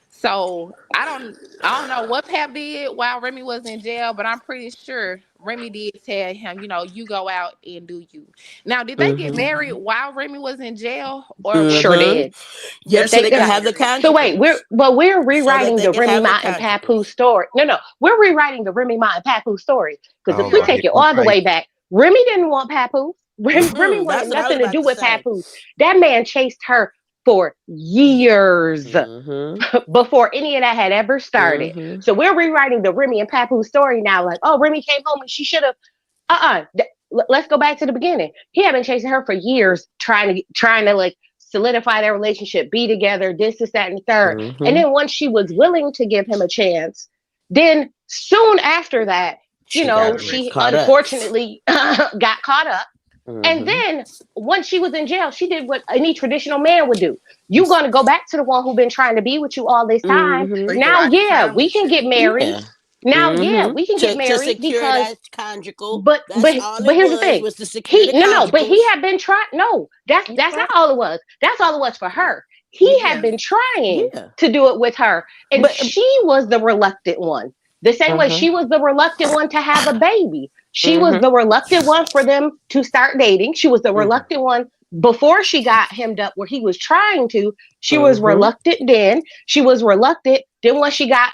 So I don't know what Pap did while Remy was in jail, but I'm pretty sure Remy did tell him, you go out and do you. Now, did they get Mm-hmm. married while Remy was in jail, or was Sure Mm-hmm. it? did. Yep, Yes, so They they they could got have the did. so wait, conjugals. we're So that rewriting they the could Remy have the Ma and conjugals. Papoose story. No, we're rewriting the Remy Ma and Papoose story. Because Oh if we Lord, take here it come all the Price. way back, Remy didn't want Papoose. Remy Mm-mm. wanted That's what I was nothing to about do to with say. Papoose. That man chased her for years Mm-hmm. before any of that had ever started. Mm-hmm. So we're rewriting the Remy and Papoose story now. Like, oh, Remy came home and she should have. Let's go back to the beginning. He had been chasing her for years, trying to like solidify their relationship, be together, this, that, and the third. Mm-hmm. And then once she was willing to give him a chance, then soon after that, She got she caught up. unfortunately got caught up. And Mm-hmm. then once she was in jail, she did what any traditional man would do. You're going to go back to the one who been trying to be with you all this time. Mm-hmm. So you can Now, watch the yeah, family we can get shit. married. Yeah. Now, yeah, Mm-hmm. we can get To married secure because, that conjugal. but That's all but it here's the thing. was to secure the No, but he conjugals. had been trying. No, that's not all it was. That's all it was for her. He had Yeah. been trying Yeah. to do it with her, and But she was the reluctant one. The same way she was the reluctant one to have a baby. She was the reluctant one for them to start dating. She was the reluctant one before she got hemmed up where he was trying to. She was reluctant then. She was reluctant. Once she got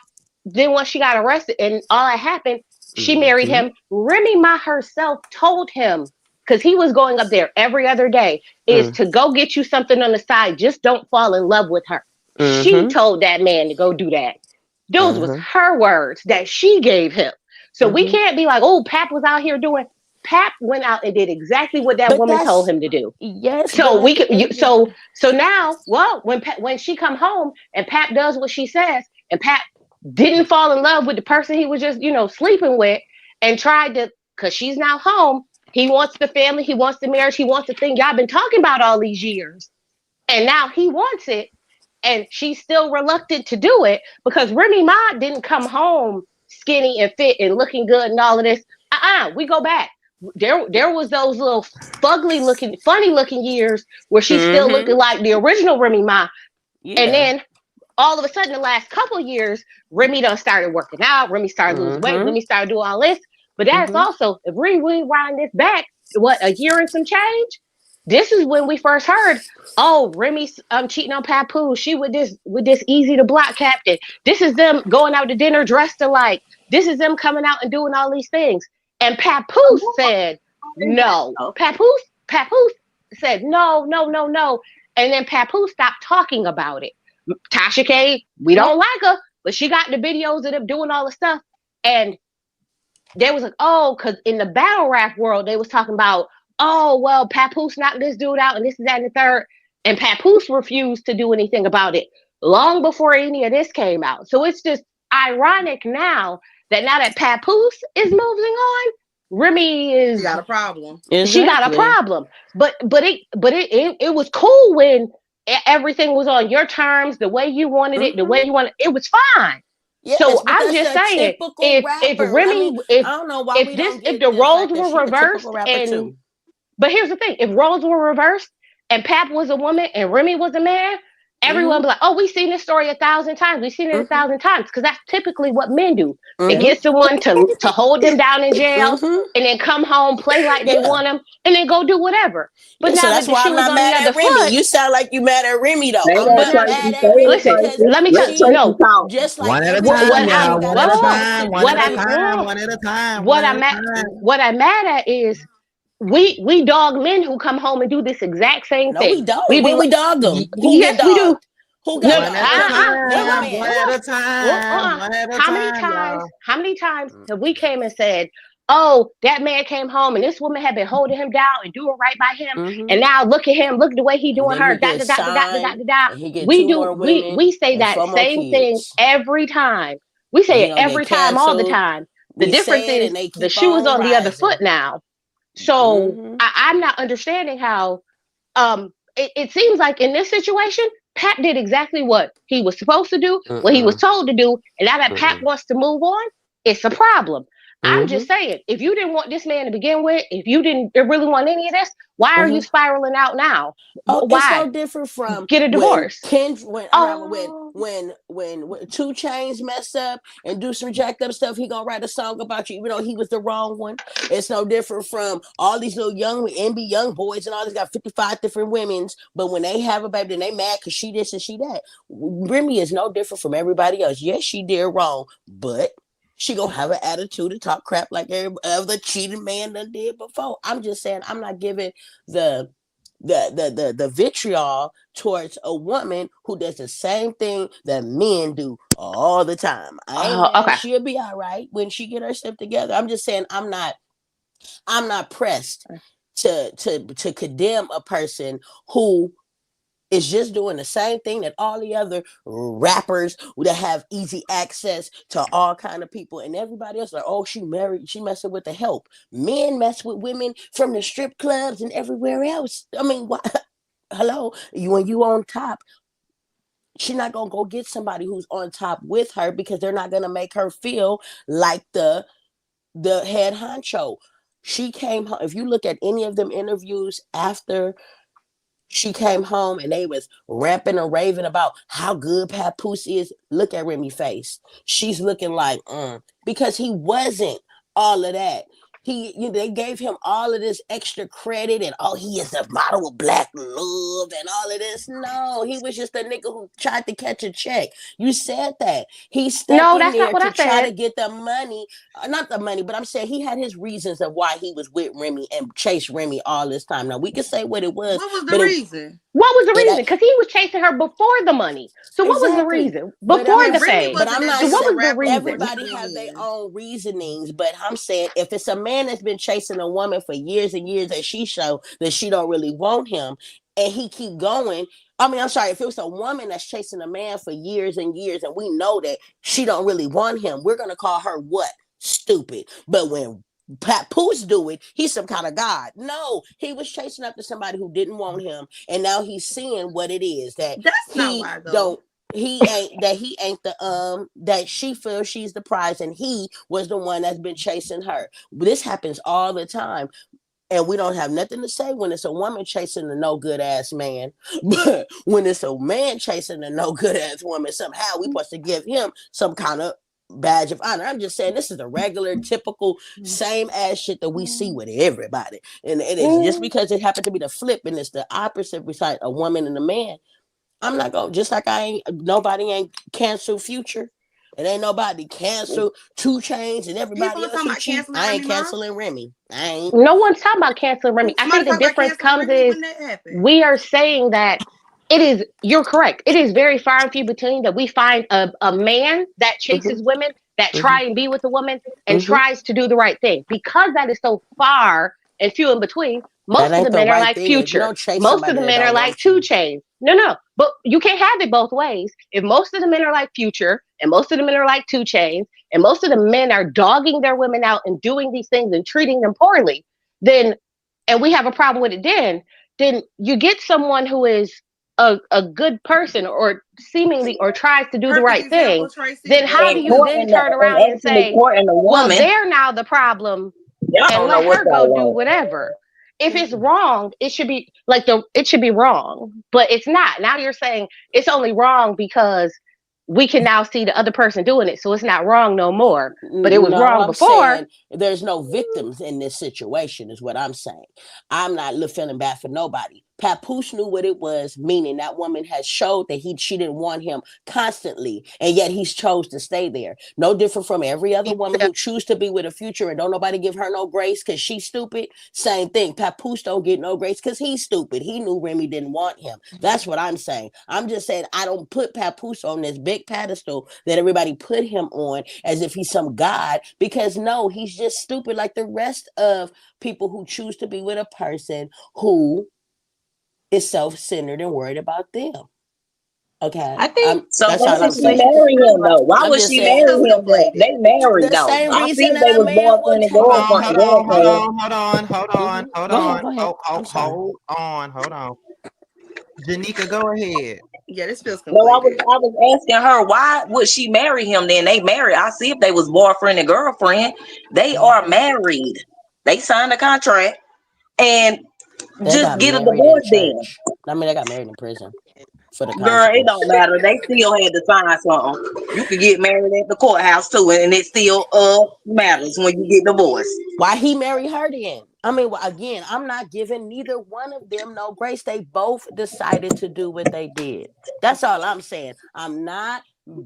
arrested and all that happened, she married him. Remy Ma herself told him, because he was going up there every other day, is to go get you something on the side. Just don't fall in love with her. She told that man to go do that. Those was her words that she gave him. So we can't be like, oh, Pap was out here doing. Pap went out and did exactly what that woman told him to do. Yes. So we could. So now, well, when she come home and Pap does what she says, and Pap didn't fall in love with the person he was just sleeping with, and tried to, because she's now home. He wants the family. He wants the marriage. He wants the thing y'all been talking about all these years, and now he wants it. And she's still reluctant to do it because Remy Ma didn't come home skinny and fit and looking good and all of this. We go back. There was those little funny looking years where she's still looking like the original Remy Ma. Yeah. And then all of a sudden, the last couple of years, Remy done started working out. Remy started losing weight. Remy started doing all this. But that's also, if we rewind this back, a year and some change? This is when we first heard, oh, Remy's cheating on Papoose. She with this easy to block captain. This is them going out to dinner dressed alike. This is them coming out and doing all these things. And Papoose said no. Papoose said no. And then Papoose stopped talking about it. Tasha K, we don't like her, but she got the videos of them doing all the stuff. And they was like, oh, because in the battle rap world, they was talking about, oh, well, Papoose knocked this dude out and this and that and the third. And Papoose refused to do anything about it long before any of this came out. So it's just ironic now that Papoose is moving on, Remy is... She got a problem. Exactly. She got a problem. But it was cool when everything was on your terms, the way you wanted it, the way you wanted it. It was fine. Yes, so I'm just saying, if Remy, I don't know why if the roles were reversed, and but here's the thing: if roles were reversed and Pap was a woman and Remy was a man, everyone be like, "Oh, we've seen this story 1,000 times. We've seen it 1,000 times," because that's typically what men do. They get someone to hold them down in jail, and then come home, play like they want them, and then go do whatever. But now so that's why I'm not mad at Remy. You sound like you mad at Remy though. I'm not mad at Remy. Listen, let me tell you, no, just like one at a time, one at a time, one at a time. What I'm mad at is we dog men who come home and do this exact same thing. No, we don't. We dog them. Yes, we do. Who got one at a time? How many times have we came and said, oh, that man came home and this woman had been holding him down and doing right by him, and now look at him, look at the way he doing her. We say that same thing every time. We say it every time, all the time. The difference is the shoe is on the other foot now. So I'm not understanding how it seems like in this situation, Pat did exactly what he was supposed to do, what he was told to do, and now that Pat wants to move on, it's a problem. I'm just saying, if you didn't want this man to begin with, if you didn't really want any of this, why are you spiraling out now? Why? It's no different from get a divorce. When 2 Chainz mess up and do some jacked up stuff, he gonna write a song about you, even though he was the wrong one. It's no different from all these little young NB young boys and all these got 55 different women's, but when they have a baby, then they mad because she this and she that. Remy is no different from everybody else. Yes, she did wrong, but she gonna have an attitude and talk crap like every other cheating man done did before. I'm just saying, I'm not giving the vitriol towards a woman who does the same thing that men do all the time. She'll be all right when she get herself together. I'm just saying, I'm not pressed to condemn a person who It's just doing the same thing that all the other rappers that have easy access to all kind of people, and everybody else like, oh, she married, she messing with the help. Men mess with women from the strip clubs and everywhere else. I mean, why? Hello, when you on top, she's not gonna go get somebody who's on top with her because they're not gonna make her feel like the head honcho. She came home. If you look at any of them interviews after she came home and they was ramping and raving about how good Papoose is, look at Remy face. She's looking like, because he wasn't all of that. They gave him all of this extra credit and he is the model of black love and all of this. No, he was just a nigga who tried to catch a check. You said that. He stuck No, in that's there not what to I try to said. get the money. Not the money, but I'm saying he had his reasons of why he was with Remy and chased Remy all this time. Now we can say what it was. What was the But reason? What was the it reason? Because he was chasing her before the money. So what was the exactly. reason? But Before I'm the Remy fame. but wasn't I'm that not big So of what a saying was the rapper when reason? everybody he went have their in. own reasonings. But I'm saying if it's a man that's been chasing a woman for years and years and she show that she don't really want him and he keep going. I mean, I'm sorry, if it was a woman that's chasing a man for years and years and we know that she don't really want him, we're gonna call her what? Stupid. But when Papoose do it, he's some kind of god. No, he was chasing after somebody who didn't want him, and now he's seeing what it is that That's not he why though. don't. He ain't the that she feels she's the prize, and he was the one that's been chasing her. This happens all the time. And we don't have nothing to say when it's a woman chasing a no good ass man. But when it's a man chasing a no good ass woman, somehow we supposed to give him some kind of badge of honor. I'm just saying this is a regular, typical, same ass shit that we see with everybody. And it is just because it happened to be the flip and it's the opposite beside a woman and a man. I'm not going just like nobody ain't cancel Future. It ain't nobody cancel 2 Chainz and People everybody are else talking who about cheat. canceling I ain't Remy Ma. canceling Remy. I ain't. No one's talking about canceling Remy. I Somebody think the talking about difference canceling comes Remy is when that happened. we are saying that you're correct. It is very far and few between that we find a man that chases women, that try and be with a woman and tries to do the right thing. Because that is so far and few in between, That most of ain't the the men are right like thing. If you Future. don't chase Most of somebody the that men are don't like want Two you, Chainz. No. But you can't have it both ways. If most of the men are like Future and most of the men are like Two Chainz and most of the men are dogging their women out and doing these things and treating them poorly, then and we have a problem with it, then you get someone who is a good person or seemingly or tries to do the Perfect right example, thing, Tracy. then how do That's And you what then courting turn and around and actually say, courting a well, woman, they're now the problem y'all and don't know let what her y'all go do want. whatever? If it's wrong, it should be it should be wrong, but it's not. Now you're saying it's only wrong because we can now see the other person doing it, so it's not wrong no more. But it was no, wrong I'm before. saying there's no victims in this situation, is what I'm saying. I'm not feeling bad for nobody. Papoose knew what it was, meaning that woman has showed that she didn't want him constantly, and yet he chose to stay there. No different from every other woman who choose to be with a Future and don't nobody give her no grace because she's stupid. Same thing. Papoose don't get no grace because he's stupid. He knew Remy didn't want him. That's what I'm saying. I'm just saying I don't put Papoose on this big pedestal that everybody put him on as if he's some god, because no, he's just stupid like the rest of people who choose to be with a person who is self-centered and worried about them. Okay, I think So that's why all would I'm she saying. marry him though? Why I'm would just she He's saying marry him? custom For? plated. They married the though. same I see reason if that they a was man would boyfriend and take Hold on, a hold girlfriend. on, hold Girlfriend. on, hold on, hold on, hold Go ahead, on, go ahead. I'm sorry. hold on, hold on. Janika, go ahead. Yeah, this feels No, conflated. I was asking her why would she marry him? Then they married. I see if they was boyfriend and girlfriend. They are Mhm. married. They signed a contract and They just got get a married in divorce. Then, church. I mean, they got married in prison for the girl, it don't consequences. matter. They still had to sign something. You could get married at the courthouse too, and it still matters when you get divorced. Why he married her then? I mean, well, again, I'm not giving neither one of them no grace. They both decided to do what they did. That's all I'm saying. I'm not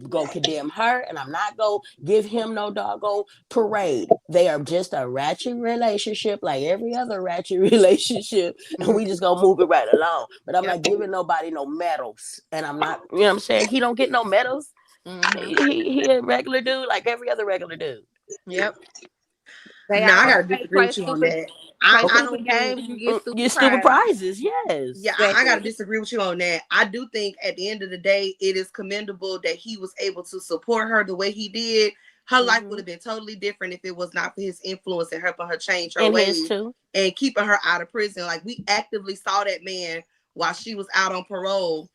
gonna condemn her, and I'm not gonna give him no doggone parade. They are just a ratchet relationship, like every other ratchet relationship, and we just gonna move it right along. But I'm Yep. not giving nobody no medals, and I'm not, you know what I'm saying? He don't get no medals. Mm-hmm. He a regular dude, like every other regular dude. Yep. They No, I all gotta play, disagree with you on that. I stupid don't think. games. You get stupid You stupid prizes. prizes, yes. Yeah, I gotta Exactly. disagree with you on that. I do think at the end of the day, it is commendable that he was able to support her the way he did. Her life would have been totally different if it was not for his influence and helping her change her And his ways too. and keeping her out of prison. Like we actively saw that man while she was out on parole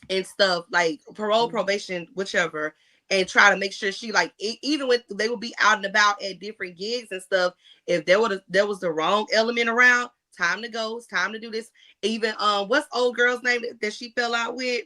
and stuff, like parole, probation, whichever, and try to make sure she like even when they would be out and about at different gigs and stuff. If there was the wrong element around, time to go. It's time to do this. Even what's old girl's name that she fell out with?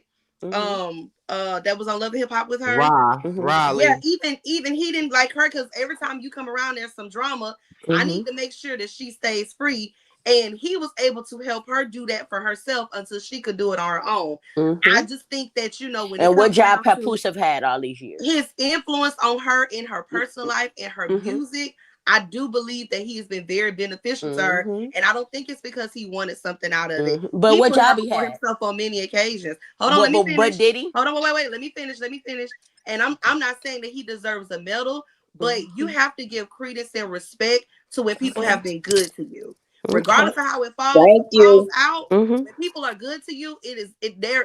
That was on Love and Hip Hop with her. Yeah, Riley. even he didn't like her because every time you come around, there's some drama. I need to make sure that she stays free. And he was able to help her do that for herself until she could do it on her own. I just think that, you know, when it And what comes job down to Papoose have had all these years? his influence on her in her personal life and her music, I do believe that he has been very beneficial to her. And I don't think it's because he wanted something out of it. But He what put it job up he for had? himself on many occasions. Hold on, let me finish. But did he? Hold on, wait. Let me finish. And I'm not saying that he deserves a medal, but you have to give credence and respect to when people have been good to you. Regardless of how it falls out, when people are good to you,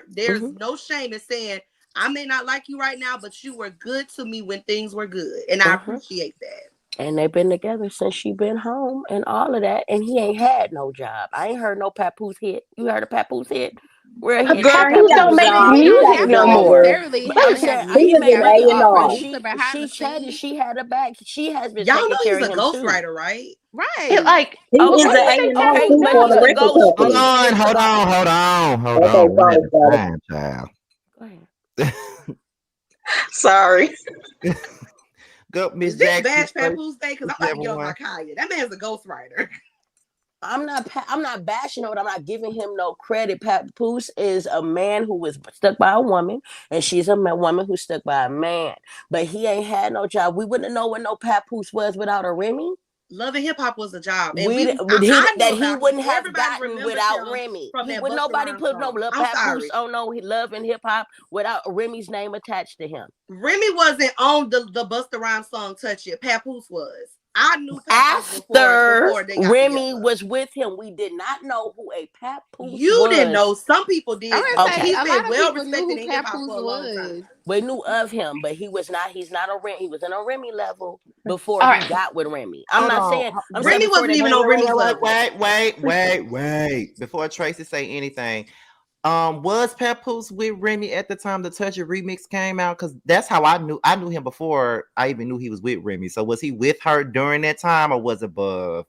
there's no shame in saying, I may not like you right now, but you were good to me when things were good. And I appreciate that. And they've been together since she been home and all of that. And he ain't had no job. I ain't heard no Papoose hit. You heard a Papoose hit? Where he Girl, he Papoose don't got make gone. He music got no gone, more. girl. Necessarily But have I'm to have saying He he was music. made in He music is a for her. A&R. producer behind the scenes. She had a bag. She has been Y'all taking know care he's of a him too. ghostwriter, right? It, Right. like, He what is do an you think A&R Okay, Papoose too but for he's the a does? record ghost. Hold But company. he on, is a hold ghost. on, hold on, hold Okay, on. One at sorry, a sorry. time, child. Go ahead. Sorry. Go, Miss Is this Jackson. Bash Papoose Day? Because I'm about to Whichever get on my one. Kanye. That man's a ghostwriter. I'm not bashing him, but I'm not giving him no credit. Papoose is a man who was stuck by a woman, and she's a woman who's stuck by a man. But he ain't had no job. We wouldn't know what no Papoose was without a Remy. Love and Hip Hop was a job. And He I knew he about him. wouldn't have Everybody gotten remembers without him Remy. from He that would Busta nobody Rhymes put no song. love I'm Papoose sorry. on no love and hip hop without Remy's name attached to him. Remy wasn't on the Busta Rhymes song Touch It. Papoose was. I knew Papoose After before they got Remy together. was with him, we did not know who a Papoose You didn't know. was. Some people I'm did gonna though. say Okay. He's a been lot of well people knew respected who in hip hop Papoose for a long time. was. We knew of him, but he's not a Remy. He was in a Remy level before All he right. got with Remy. I'm Hold not on. saying I'm saying Remy before wasn't they even on Remy's level. Wait. Before Tracy say anything, was Papoose with Remy at the time the Touch It remix came out? Because that's how I knew him before I even knew he was with Remy. So was he with her during that time, or was it before?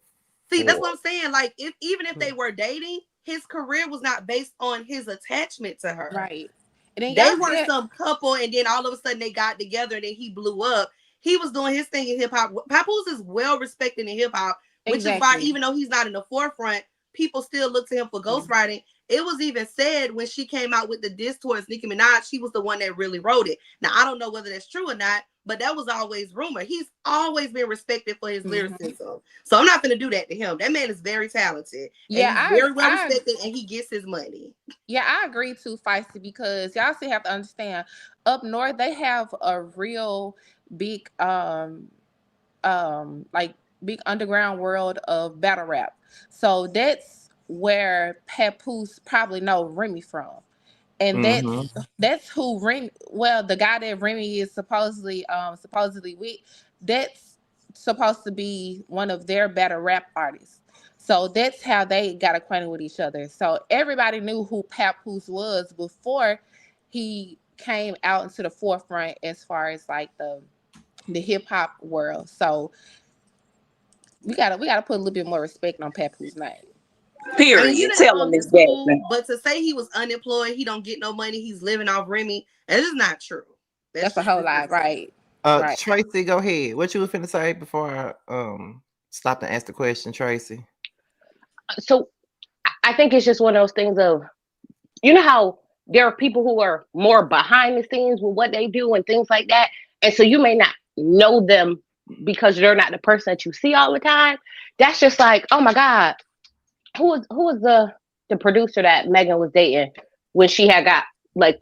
See, that's what I'm saying. Like, even if they were dating, his career was not based on his attachment to her. Right. And then They y'all were said, some couple, and then all of a sudden they got together, and then he blew up. He was doing his thing in hip hop. Papoose is well respected in hip hop, which is why even though he's not in the forefront, people still look to him for ghostwriting. It was even said when she came out with the diss towards Nicki Minaj, she was the one that really wrote it. Now I don't know whether that's true or not, but that was always rumor. He's always been respected for his lyricism. So I'm not gonna do that to him. That man is very talented. yeah, And he's very well respected, and he gets his money. Yeah, I agree too, Feisty, because y'all still have to understand up north they have a real big like big underground world of battle rap. So that's where Papoose probably know Remy from. And that's who Remy, well, the guy that Remy is supposedly with, that's supposed to be one of their battle rap artists. So that's how they got acquainted with each other. So everybody knew who Papoose was before he came out into the forefront as far as like the hip hop world. So we gotta put a little bit more respect on Papoose name. Period. I mean, you Tell know, him that's it's cool, that. but to say he was unemployed, he don't get no money, he's living off Remy, that is not true. That's a whole lot, right? Right. Tracy, go ahead. What you were finna say before I stopped and asked the question, Tracy? So I think it's just one of those things of, you know how there are people who are more behind the scenes with what they do and things like that. And so you may not know them because they're not the person that you see all the time. That's just like, oh my God, who was the producer that Megan was dating when she had got like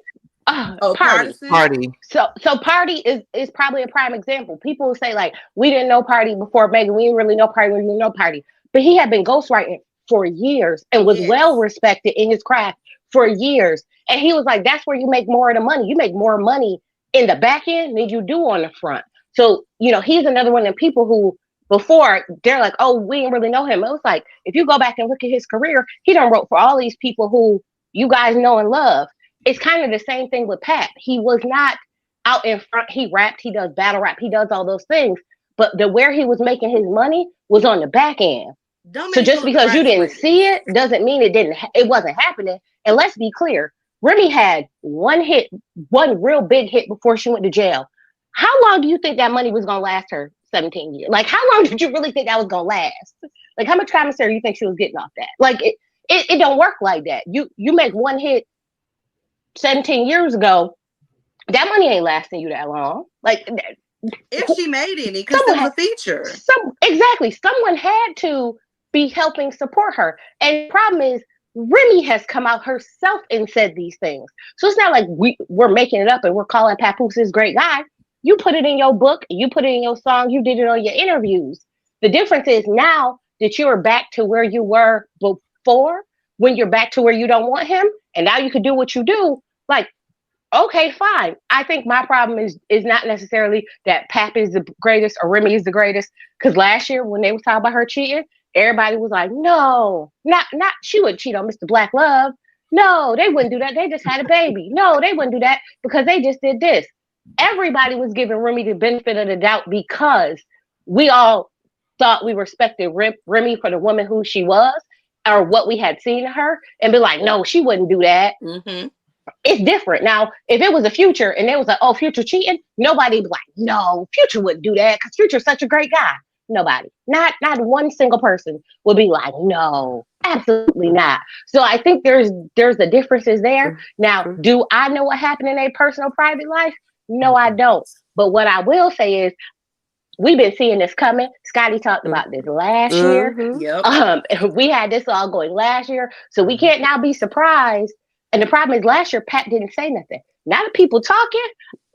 Oh, Party. Partisan. So Party is probably a prime example. People will say like, we didn't know Party before Megan. We didn't really know Party. We didn't know Party. But he had been ghostwriting for years and was Yes. well respected in his craft for years. And he was like, that's where you make more of the money. You make more money in the back end than you do on the front. So, he's another one of the people who before they're like, oh, we didn't really know him. It was like, if you go back and look at his career, he done wrote for all these people who you guys know and love. It's kind of the same thing with Pat. He was not out in front. He rapped, he does battle rap, he does all those things. But where he was making his money was on the back end. Don't So make me just pull up the because you Friday didn't playlist. see it doesn't mean it wasn't happening. And let's be clear, Remy had one real big hit before she went to jail. How long do you think that money was gonna last her? 17 years. Like, how long did you really think that was gonna last? Like, how much commissary you think she was getting off that? Like, it don't work like that. You make one hit 17 years ago, that money ain't lasting you that long. Like, If she made any, because it was a feature. Exactly. Someone had to be helping support her. And the problem is, Remy has come out herself and said these things. So it's not like we're making it up and we're calling Papoose this great guy. You put it in your book, you put it in your song, you did it on your interviews. The difference is now that you are back to where you were before, when you're back to where you don't want him, and now you can do what you do. Like, okay, fine. I think my problem is not necessarily that Pap is the greatest or Remy is the greatest. Because last year when they was talking about her cheating, everybody was like, no, not she wouldn't cheat on Mr. Black Love. No, they wouldn't do that. They just had a baby. No, they wouldn't do that because they just did this. Everybody was giving Remy the benefit of the doubt because we all thought we respected Remy for the woman who she was or what we had seen in her and be like, no, she wouldn't do that. Mm-hmm. It's different. Now, if it was a Future and it was like, oh, Future cheating, nobody'd be like, no, Future wouldn't do that because Future's such a great guy. Nobody. Not one single person would be like, no, absolutely not. So I think there's the differences there. Now, do I know what happened in their personal private life? No, I don't. But what I will say is we've been seeing this coming. Scotty talked about this last year. Yep. We had this all going last year. So we can't now be surprised. And the problem is last year, Pat didn't say nothing. Now that people talking,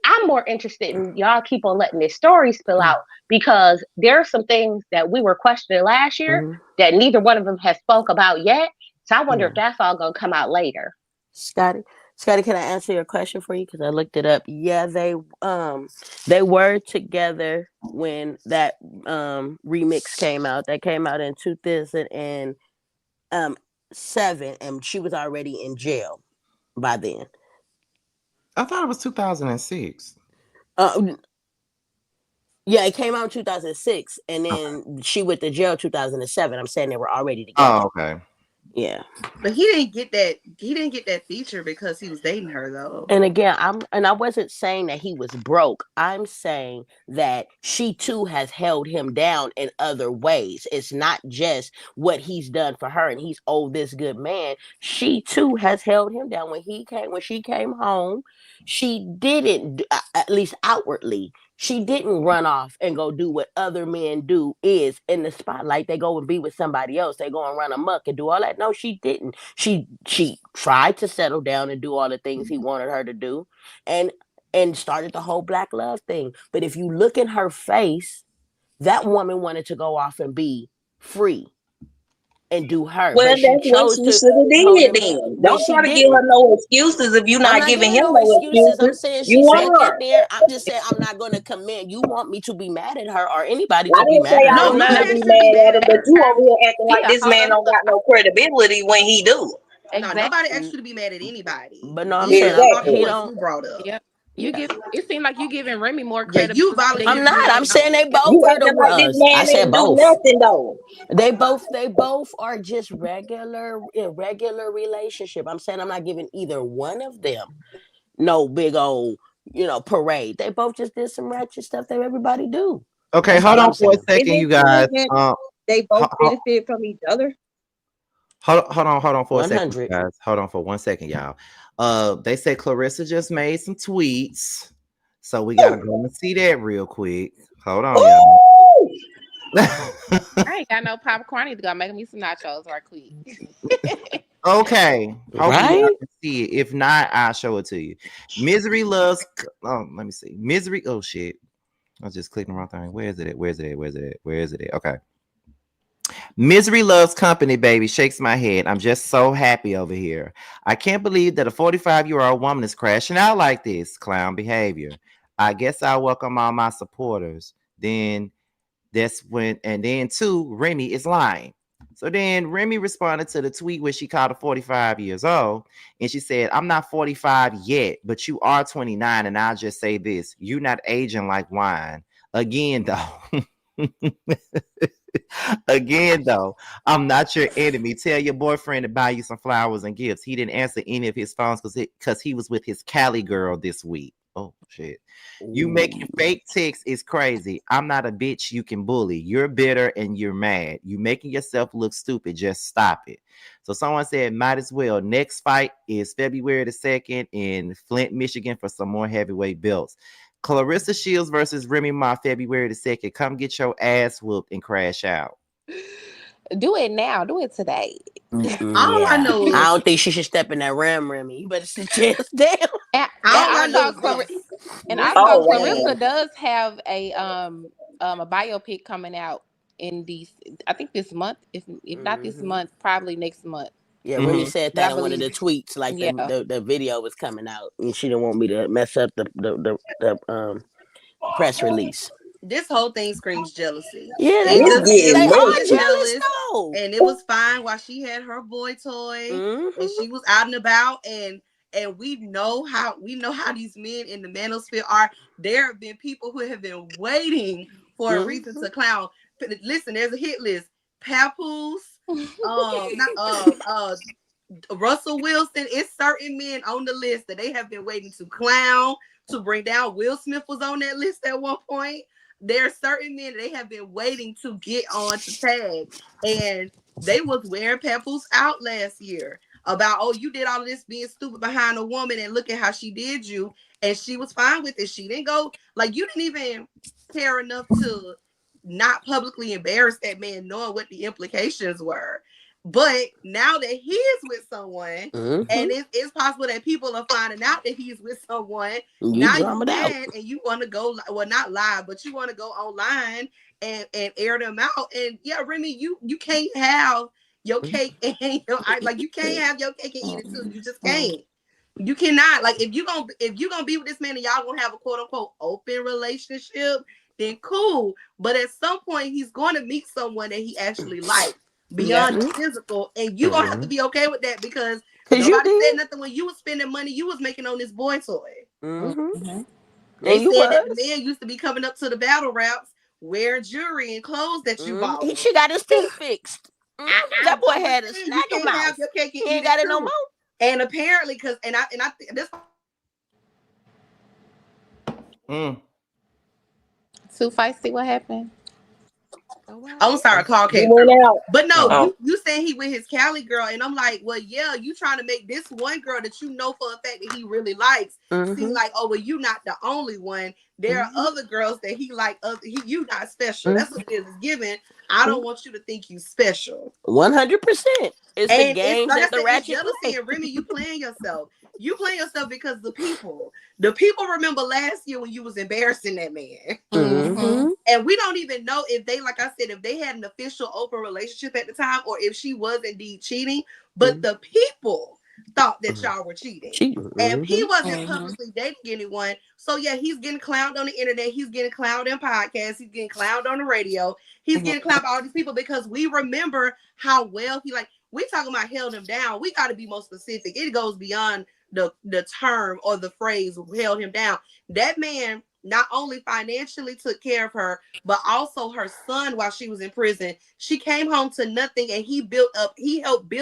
I'm more interested in y'all keep on letting this story spill out because there are some things that we were questioning last year that neither one of them has spoke about yet. So I wonder if that's all going to come out later. Scotty, can I answer your question for you? Because I looked it up. Yeah, they were together when that remix came out. That came out in 2007, and she was already in jail by then. I thought it was 2006. Yeah, it came out in 2006, and then she went to jail 2007. I'm saying they were already together. Oh, okay. Yeah. But he didn't get that. He didn't get that feature because he was dating her though. And again, I wasn't saying that he was broke. I'm saying that she too has held him down in other ways. It's not just what he's done for her and he's this good man. She too has held him down. When she came home, she didn't, at least outwardly, she didn't run off and go do what other men do is in the spotlight. They go and be with somebody else. They go and run amok and do all that. No, she didn't. She tried to settle down and do all the things he wanted her to do and started the whole Black Love thing. But if you look in her face, that woman wanted to go off and be free and do her. Well, but she that's what chose she to should have hold did him down. then. But Don't she try to give didn't. her no excuses if you're I'm not not giving giving him no no excuses. I'm excuses. saying You she said that are. there. I'm just saying I'm not going to commend. You want me to be mad at her or anybody I to be didn't say mad at her. I No, was I'm gonna not. nobody be asked you to be mad mad at him, at but you her. over here acting like He a this man don't got no credibility when he do. No, nobody asked Exactly. you to be mad at anybody. But no, I'm These saying are all the Exactly. he points don't. you brought up. Yep. Yeah. It seemed like you giving Remy more Yeah, you credibility I'm than voluntarily not. made I'm it saying they known. both You are the acting like this ones. I man said ain't do both. nothing though. They both are just irregular relationship. I'm saying I'm not giving either one of them no big old, parade. They both just did some ratchet stuff that everybody do. Okay, That's hold all on I'm for a saying. second, you guys. They both benefit from each other. Hold on for a second, 100. guys. Hold on for 1 second, y'all. They said Clarissa just made some tweets, so we gotta go and see that real quick. Hold on, y'all. I ain't got no popcorn. I need to go make me some nachos right quick. Okay. Hopefully y'all Right? can see it. If not, I'll show it to you. Misery loves. Let me see. Misery. Oh shit. I was just clicking the wrong thing. Where is it at? Where's it at? Where's it at? Where is it at? Okay. Misery loves company, baby. Shakes my head. I'm just so happy over here. I can't believe that a 45-year-old woman is crashing out like this. Clown behavior. I guess I'll welcome all my supporters. Then that's when, and then two, Remy is lying. So then Remy responded to the tweet where she called her 45 years old. And she said, I'm not 45 yet, but you are 29. And I'll just say this, you're not aging like wine. Again, though. Again, though, I'm not your enemy. Tell your boyfriend to buy you some flowers and gifts. He didn't answer any of his phones because he was with his Cali girl this week. Oh shit. You making fake texts is crazy. I'm not a bitch you can bully. You're bitter and you're mad. You making yourself look stupid. Just stop it. So someone said, might as well. Next fight is February the 2nd in Flint, Michigan for some more heavyweight belts. Clarissa Shields versus Remy Ma, February the 2nd. Come get your ass whooped and crash out. Do it now. Do it today. All I Yeah. know I is don't think she should step in that ram, Remy. You better sit your ass down. all I know Also, is this. and Remy also Oh Clarissa wow. does have a biopic coming out in these. I think this month. If not this month, probably next month. Yeah, Remy Mhm. said But I that in one of believe, the tweets, like yeah. the video was coming out, and she didn't want me to mess up the press release. this whole thing screams jealousy. Yeah, It It's just they getting is are being messy. jealous jealous, though. and it was fine while she had her boy toy and Mm-hmm. she was out and about, and we know how these men in the manosphere are. There have been people who have been waiting for a reason Mm-hmm. to clown. Listen, there's a hit list. Papoose, not Russell Wilson. It's certain men on the list that they have been waiting to clown, to bring down. Will Smith was on that list at one point. There are certain men that they have been waiting to get on to tag, and they was wearing Papoose out last year about, oh, you did all of this being stupid behind a woman, and look at how she did you, and she was fine with it. She didn't go, like, you didn't even care enough to not publicly embarrass that man, knowing what the implications were. But now that he is with someone, Mm-hmm. and it's possible that people are finding out that he's with someone, You now you drummed out. mad and you want to go, well, not live, but you want to go online and air them out. And yeah, Remy, you can't have your cake and your like you can't have your cake and eat it too. You just can't. You cannot. Like, if you gonna be with this man and y'all gonna have a quote unquote open relationship, then cool. But at some point, he's going to meet someone that he actually likes Yeah. beyond the physical, and you gonna have to be okay with that, because Cause you nobody said did. nothing when you was spending money you was making on this boy toy. Mm-hmm. Mm-hmm. They And you said that the was. man used to be coming up to the battle raps wearing jewelry and clothes that you bought him. She got his teeth fixed. That boy So I'm had a saying, you snaggle can't have mouth. your cake He and eat ain't it got it no too. more. And apparently, because this. Mm. Too feisty. What happened? Oh, wow. I'm sorry, call You came went through. out. But no, Oh. Oh. you saying he with his Cali girl, and I'm like, well, yeah, you trying to make this one girl that you know for a fact that he really likes seem like, oh, well, you not the only one. There are other girls that he like. You not special. That's what it is. It's given. I don't want you to think you special. 100%. It's the And it's games like I that the said, it's ratchet jealousy. play. And Remy, you playing yourself. You playing yourself because the people remember last year when you was embarrassing that man. Mm-hmm. And we don't even know if they, like I said, if they had an official open relationship at the time, or if she was indeed cheating. But the people thought that y'all were cheating. And he wasn't publicly dating anyone. So yeah, he's getting clowned on the internet. He's getting clowned in podcasts. He's getting clowned on the radio. He's getting clowned by all these people, because we remember how well he, like, we talking about held him down. We got to be more specific. It goes beyond the term or the phrase held him down. That man not only financially took care of her, but also her son while she was in prison. She came home to nothing, and he helped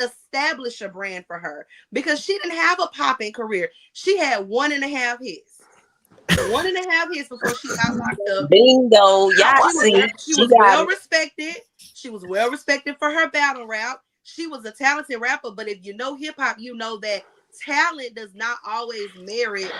establish a brand for her, because she didn't have a popping career. She had 1.5 hits. 1.5 hits before she got locked up. Bingo. Yahtzee. She She was got well it. respected. She was well respected for her battle rap. She was a talented rapper, but if you know hip hop, you know that talent does not always merit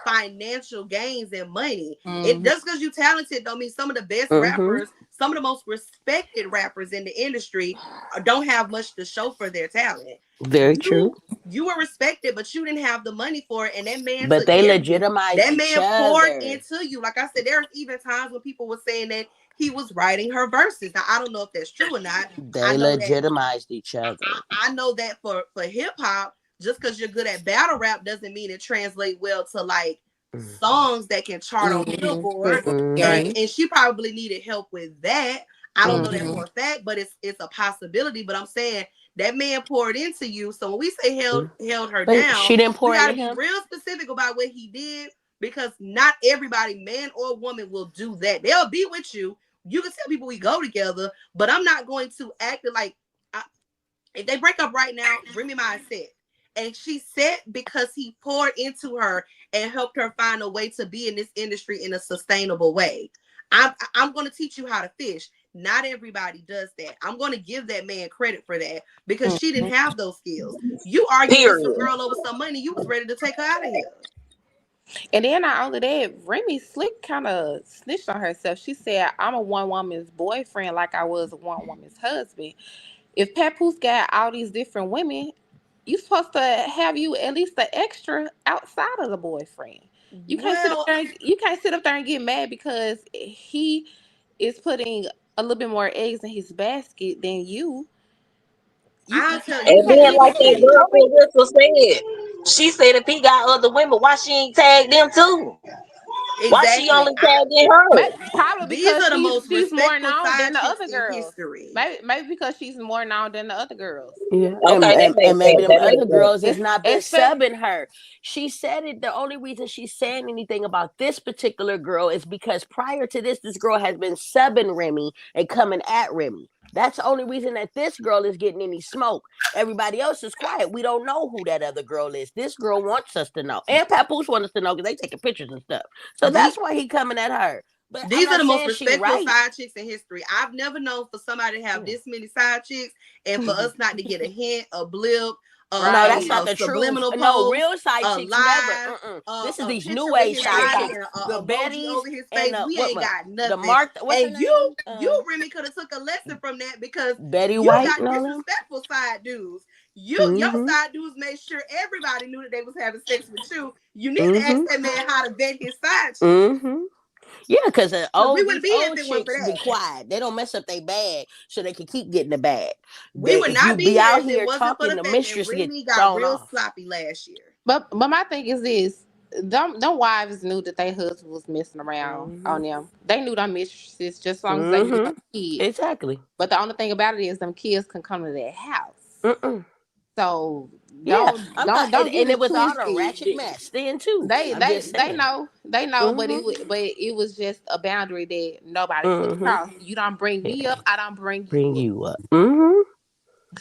financial gains and money. It just because you talented don't mean some of the best rappers, some of the most respected rappers in the industry don't have much to show for their talent. Very true. You were respected, but you didn't have the money for it. And that man But took they care of you. legitimized That each man poured other. into you. Like I said, there's even times when people were saying that he was writing her verses. Now I don't know if that's true or not. I They know that legitimized each other. I know that for hip hop, just because you're good at battle rap doesn't mean it translates well to like songs that can chart on Billboard. And she probably needed help with that. I don't know that for a fact, but it's a possibility. But I'm saying that man poured into you. So when we say held her But down, she didn't pour we gotta into be him. real specific about what he did, because not everybody, man or woman, will do that. They'll be with you. You can tell people we go together, but I'm not going to act like if they break up right now, Remy Ma is set. And she's set because he poured into her and helped her find a way to be in this industry in a sustainable way. I'm going to teach you how to fish. Not everybody does that. I'm going to give that man credit for that because she didn't have those skills. You argued with some girl over some money. You was ready to take her out of here. And then not only that, Remy Slick kind of snitched on herself. She said, I'm a one woman's boyfriend like I was a one woman's husband. If Papoose got all these different women, you supposed to have you at least the extra outside of the boyfriend. You can't sit up there and get mad because he is putting a little bit more eggs in his basket than you. I'll tell you, And he then, did like that shit. girlfriend Whistle said, she said if he got other women, why she ain't tagged them too? Why she Exactly. only tagging her? Probably These because are the most she's more respectful known than side the chicks other in girls. history. Maybe because she's more known than the other girls. Yeah, Okay, that makes and maybe sense. them That other makes sense. girls has not been Expect subbing her. She said it. The only reason she's saying anything about this particular girl is because prior to this girl has been subbing Remy and coming at Remy. That's the only reason that this girl is getting any smoke. Everybody else is quiet. We don't know who that other girl is. This girl wants us to know, and Papoose wants us to know because they taking pictures and stuff. So that's why he coming at her. But I'm These are not the most saying she respectful right. side chicks in history. I've never known for somebody to have this many side chicks and for us not to get a hint, a blip, No, that's not a the truth. subliminal No, post, real side a chicks never. live, This is a these new picture with age his side body chicks. and The a emoji Bettys over his and face. We ain't got the nothing. Mark. What's her And name? you Remy could have took a lesson from that because Betty you White. got No, disrespectful side dudes. Your side dudes made sure everybody knew that they was having sex with you. You need to ask that man how to vet his side chicks. Yeah, because We wouldn't these be here if old it weren't for chicks be that. quiet. They don't mess up their bag so they can keep getting the bag. We would If you not be be here out if it here wasn't for talking, the the fact that mistress get Remy got thrown real off. sloppy last year. But my thing is this: them wives knew that their husband was messing around on them. They knew them mistresses just as long as they knew them kids. Exactly. But the only thing about it is them kids can come to their house. So Yeah, I'm not, don't get and it it was all the twisted. ratchet mess then too. They I'm they just they saying. know but it was just a boundary that nobody could cross. You don't bring me up, I don't bring Bring you up. you up.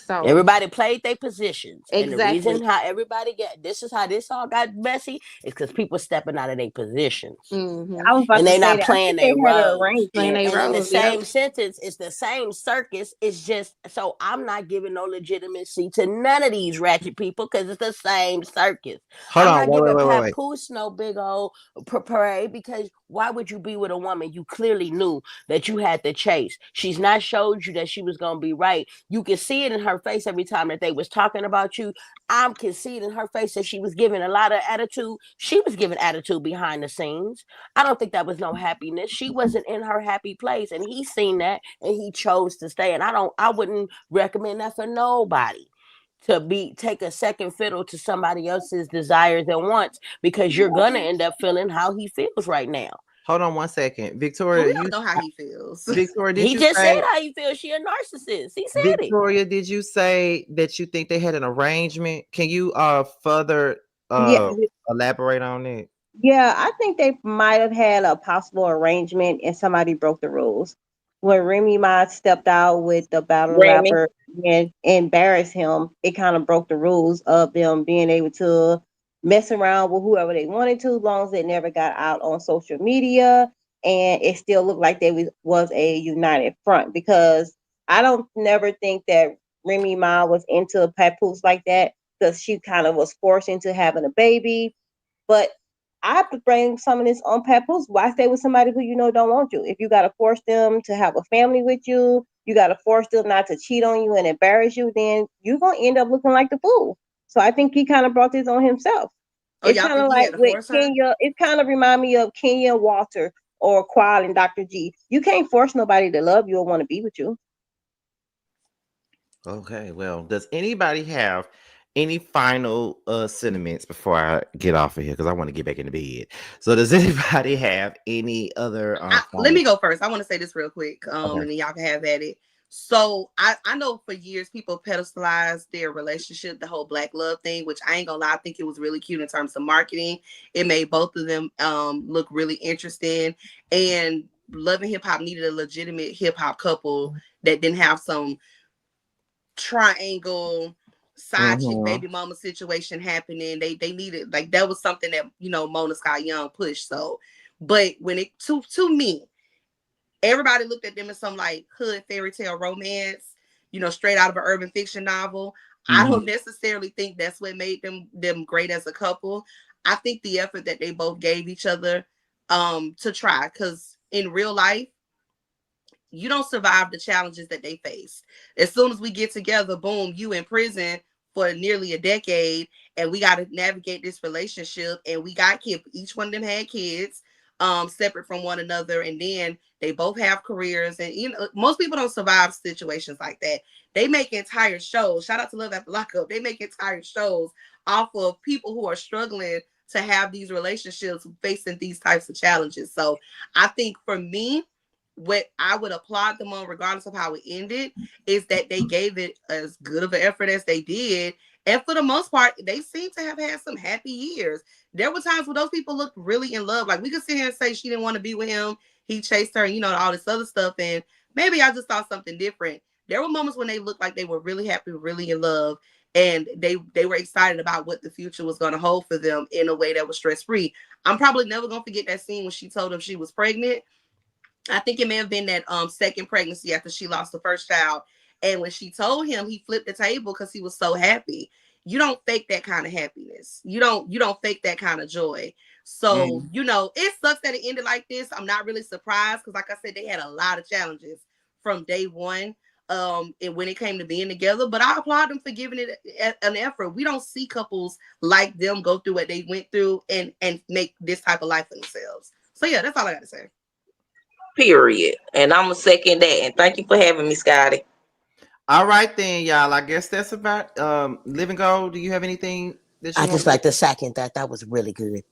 So Everybody played their positions, and the reason exactly. how everybody got this is how this all got messy is because people stepping out of their positions, I was about and to they say not that. I playing think they their had an roles. Playing arrangement. they And in the roles, yep. same sentence, it's the same circus. It's just so I'm not giving no legitimacy to none of these ratchet people because it's the same circus. Hold I'm on, not giving wait. Papoose no big old parade because why would you be with a woman you clearly knew that you had to chase? She's not showed you that she was gonna be right. You can see it in her face every time that they was talking about you. I can see it in her face that she was giving a lot of attitude. She was giving attitude behind the scenes. I don't think that was no happiness. She wasn't in her happy place, and he seen that, and he chose to stay. And I wouldn't recommend that for nobody to take a second fiddle to somebody else's desires and wants because you're gonna end up feeling how he feels right now. Hold on 1 second, Well, Victoria. we don't know how he feels. Victoria, did He you just say? said how he feels. She a narcissist. He said it. Victoria, did you say that you think they had an arrangement? Can you further Yeah, elaborate on it? yeah. I think they might have had a possible arrangement, and somebody broke the rules. When Remy Ma stepped out with the battle Remy. rapper and embarrassed him, it kind of broke the rules of them being able to mess around with whoever they wanted to, as long as it never got out on social media, and it still looked like they was a united front. Because I don't never think that Remy Ma was into Papoose like that, because she kind of was forced into having a baby. But I have to bring some of this on Papoose. Why stay with somebody who you know don't want you? If you gotta force them to have a family with you, you gotta force them not to cheat on you and embarrass you, then you're gonna end up looking like the fool. So I think he kind of brought this on himself. Oh, It's y'all kind of think he like had to with force her? Kenya. It kind of remind me of Kenya and Walter or Qual and Dr. G. You can't force nobody to love you or want to be with you. Okay, well, does anybody have any final sentiments before I get off of here? Because I want to get back into bed. So, does anybody have any other Let final? me go first. I want to say this real quick, Okay. and then y'all can have at it. So I know for years people pedestalized their relationship, the whole black love thing, which I ain't gonna lie, I think it was really cute in terms of marketing. It made both of them look really interesting, and Love and Hip Hop needed a legitimate hip hop couple that didn't have some triangle side chick Mm-hmm. baby mama situation happening. They needed, like, that was something that, you know, Mona Scott Young pushed. So, but when it to me, everybody looked at them as some like hood fairy tale romance, you know, straight out of an urban fiction novel. I Mm-hmm. don't necessarily think that's what made them great as a couple. I think the effort that they both gave each other to try, because in real life, you don't survive the challenges that they face. As soon as we get together, boom, you in prison for nearly a decade, and we got to navigate this relationship. And we got kids. Each one of them had kids, separate from one another, and then they both have careers. And you know, most people don't survive situations like that. They make entire shows. Shout out to Love After Lockup. They make entire shows off of people who are struggling to have these relationships, facing these types of challenges. So I think for me, what I would applaud them on, regardless of how it ended, is that they gave it as good of an effort as they did. And for the most part, they seem to have had some happy years. There were times where those people looked really in love. Like, we could sit here and say she didn't want to be with him, he chased her, and you know, all this other stuff. And maybe I just saw something different. There were moments when they looked like they were really happy, really in love, and they were excited about what the future was going to hold for them in a way that was stress free. I'm probably never gonna forget that scene when she told him she was pregnant. I think it may have been that second pregnancy after she lost the first child. And when she told him, he flipped the table because he was so happy. You don't fake that kind of happiness. You don't fake that kind of joy. So, you know, it sucks that it ended like this. I'm not really surprised because, like I said, they had a lot of challenges from day one. And when it came to being together, but I applaud them for giving it an effort. We don't see couples like them go through what they went through and make this type of life for themselves. So yeah, that's all I got to say. Period. And I'm gonna second that. And thank you for having me, Scotty. All right then, y'all. I guess that's about Living Gold. Do you have anything that you I want just like to second that. That was really good.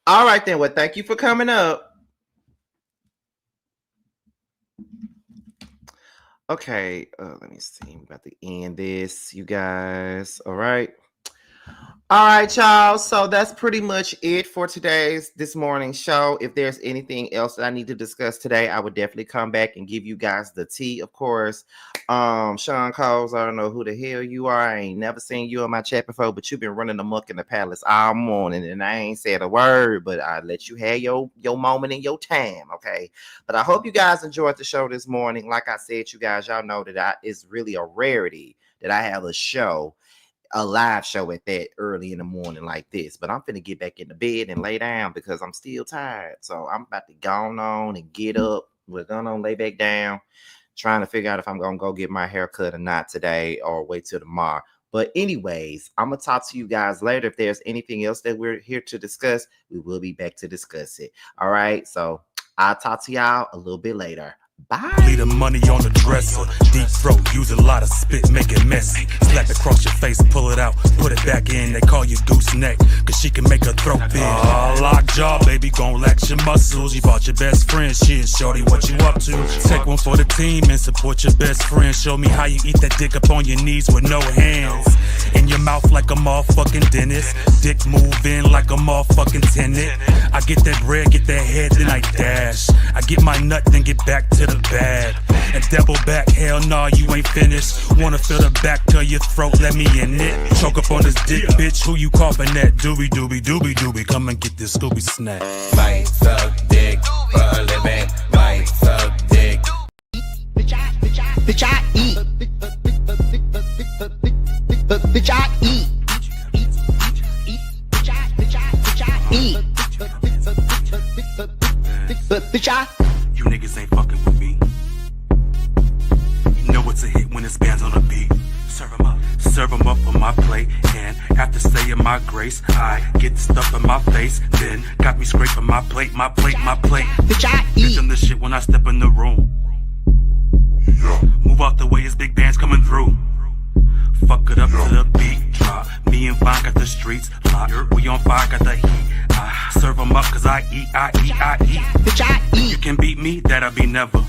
All right then. Well, thank you for coming up. Okay, let me see. I'm about to end this, you guys. All right. All right, y'all. So that's pretty much it for this morning's show. If there's anything else that I need to discuss today, I would definitely come back and give you guys the tea, of course. Sean Coles, I don't know who the hell you are. I ain't never seen you in my chat before, but you've been running amok in the palace all morning, and I ain't said a word, but I let you have your moment and your time, okay? But I hope you guys enjoyed the show this morning. Like I said, you guys, y'all know that it's really a rarity that I have a live show at that early in the morning like this, but I'm finna get back in the bed and lay down because I'm still tired. So I'm about to go on and get up. We're gonna lay back down, trying to figure out if I'm gonna go get my hair cut or not today or wait till tomorrow. But anyways, I'm gonna talk to you guys later. If there's anything else that we're here to discuss, we will be back to discuss it. All right, so I'll talk to y'all a little bit later. Bye. Leave the money on the dresser. Deep throat, use a lot of spit, make it messy. Slap it across your face, pull it out, put it back in. They call you gooseneck, cause she can make her throat big. Lockjaw, baby, gon' relax your muscles. You bought your best friend, shit, shorty, what you up to? Take one for the team and support your best friend. Show me how you eat that dick up on your knees with no hands. In your mouth like a motherfucking dentist. Dick move in like a motherfucking tenant. I get that bread, get that head, then I dash. I get my nut, then get back to the bag. And double back, hell nah, you ain't finished. Wanna feel the back to your throat, let me in it. Choke up on this dick, bitch, who you coughing at? Doobie doobie doobie doobie, come and get this Scooby snack. Might suck dick for a living, might suck dick. Bitch I eat. Bitch I eat. Bitch I eat. latest bands on the beat. Serve 'em up on my plate, and after saying my grace, I get the stuff in my face, then got me scraping my plate. Bitch, I eat. Bitch, I'm the shit when I step in the room. Move out the way, it's big bands coming through. Fuck it up to the beat drop. Me and Vine got the streets locked. We on fire, got the heat. I serve 'em up cause I eat. Bitch, I eat. You can beat me, that'll be never.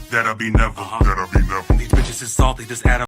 These bitches is salty, just add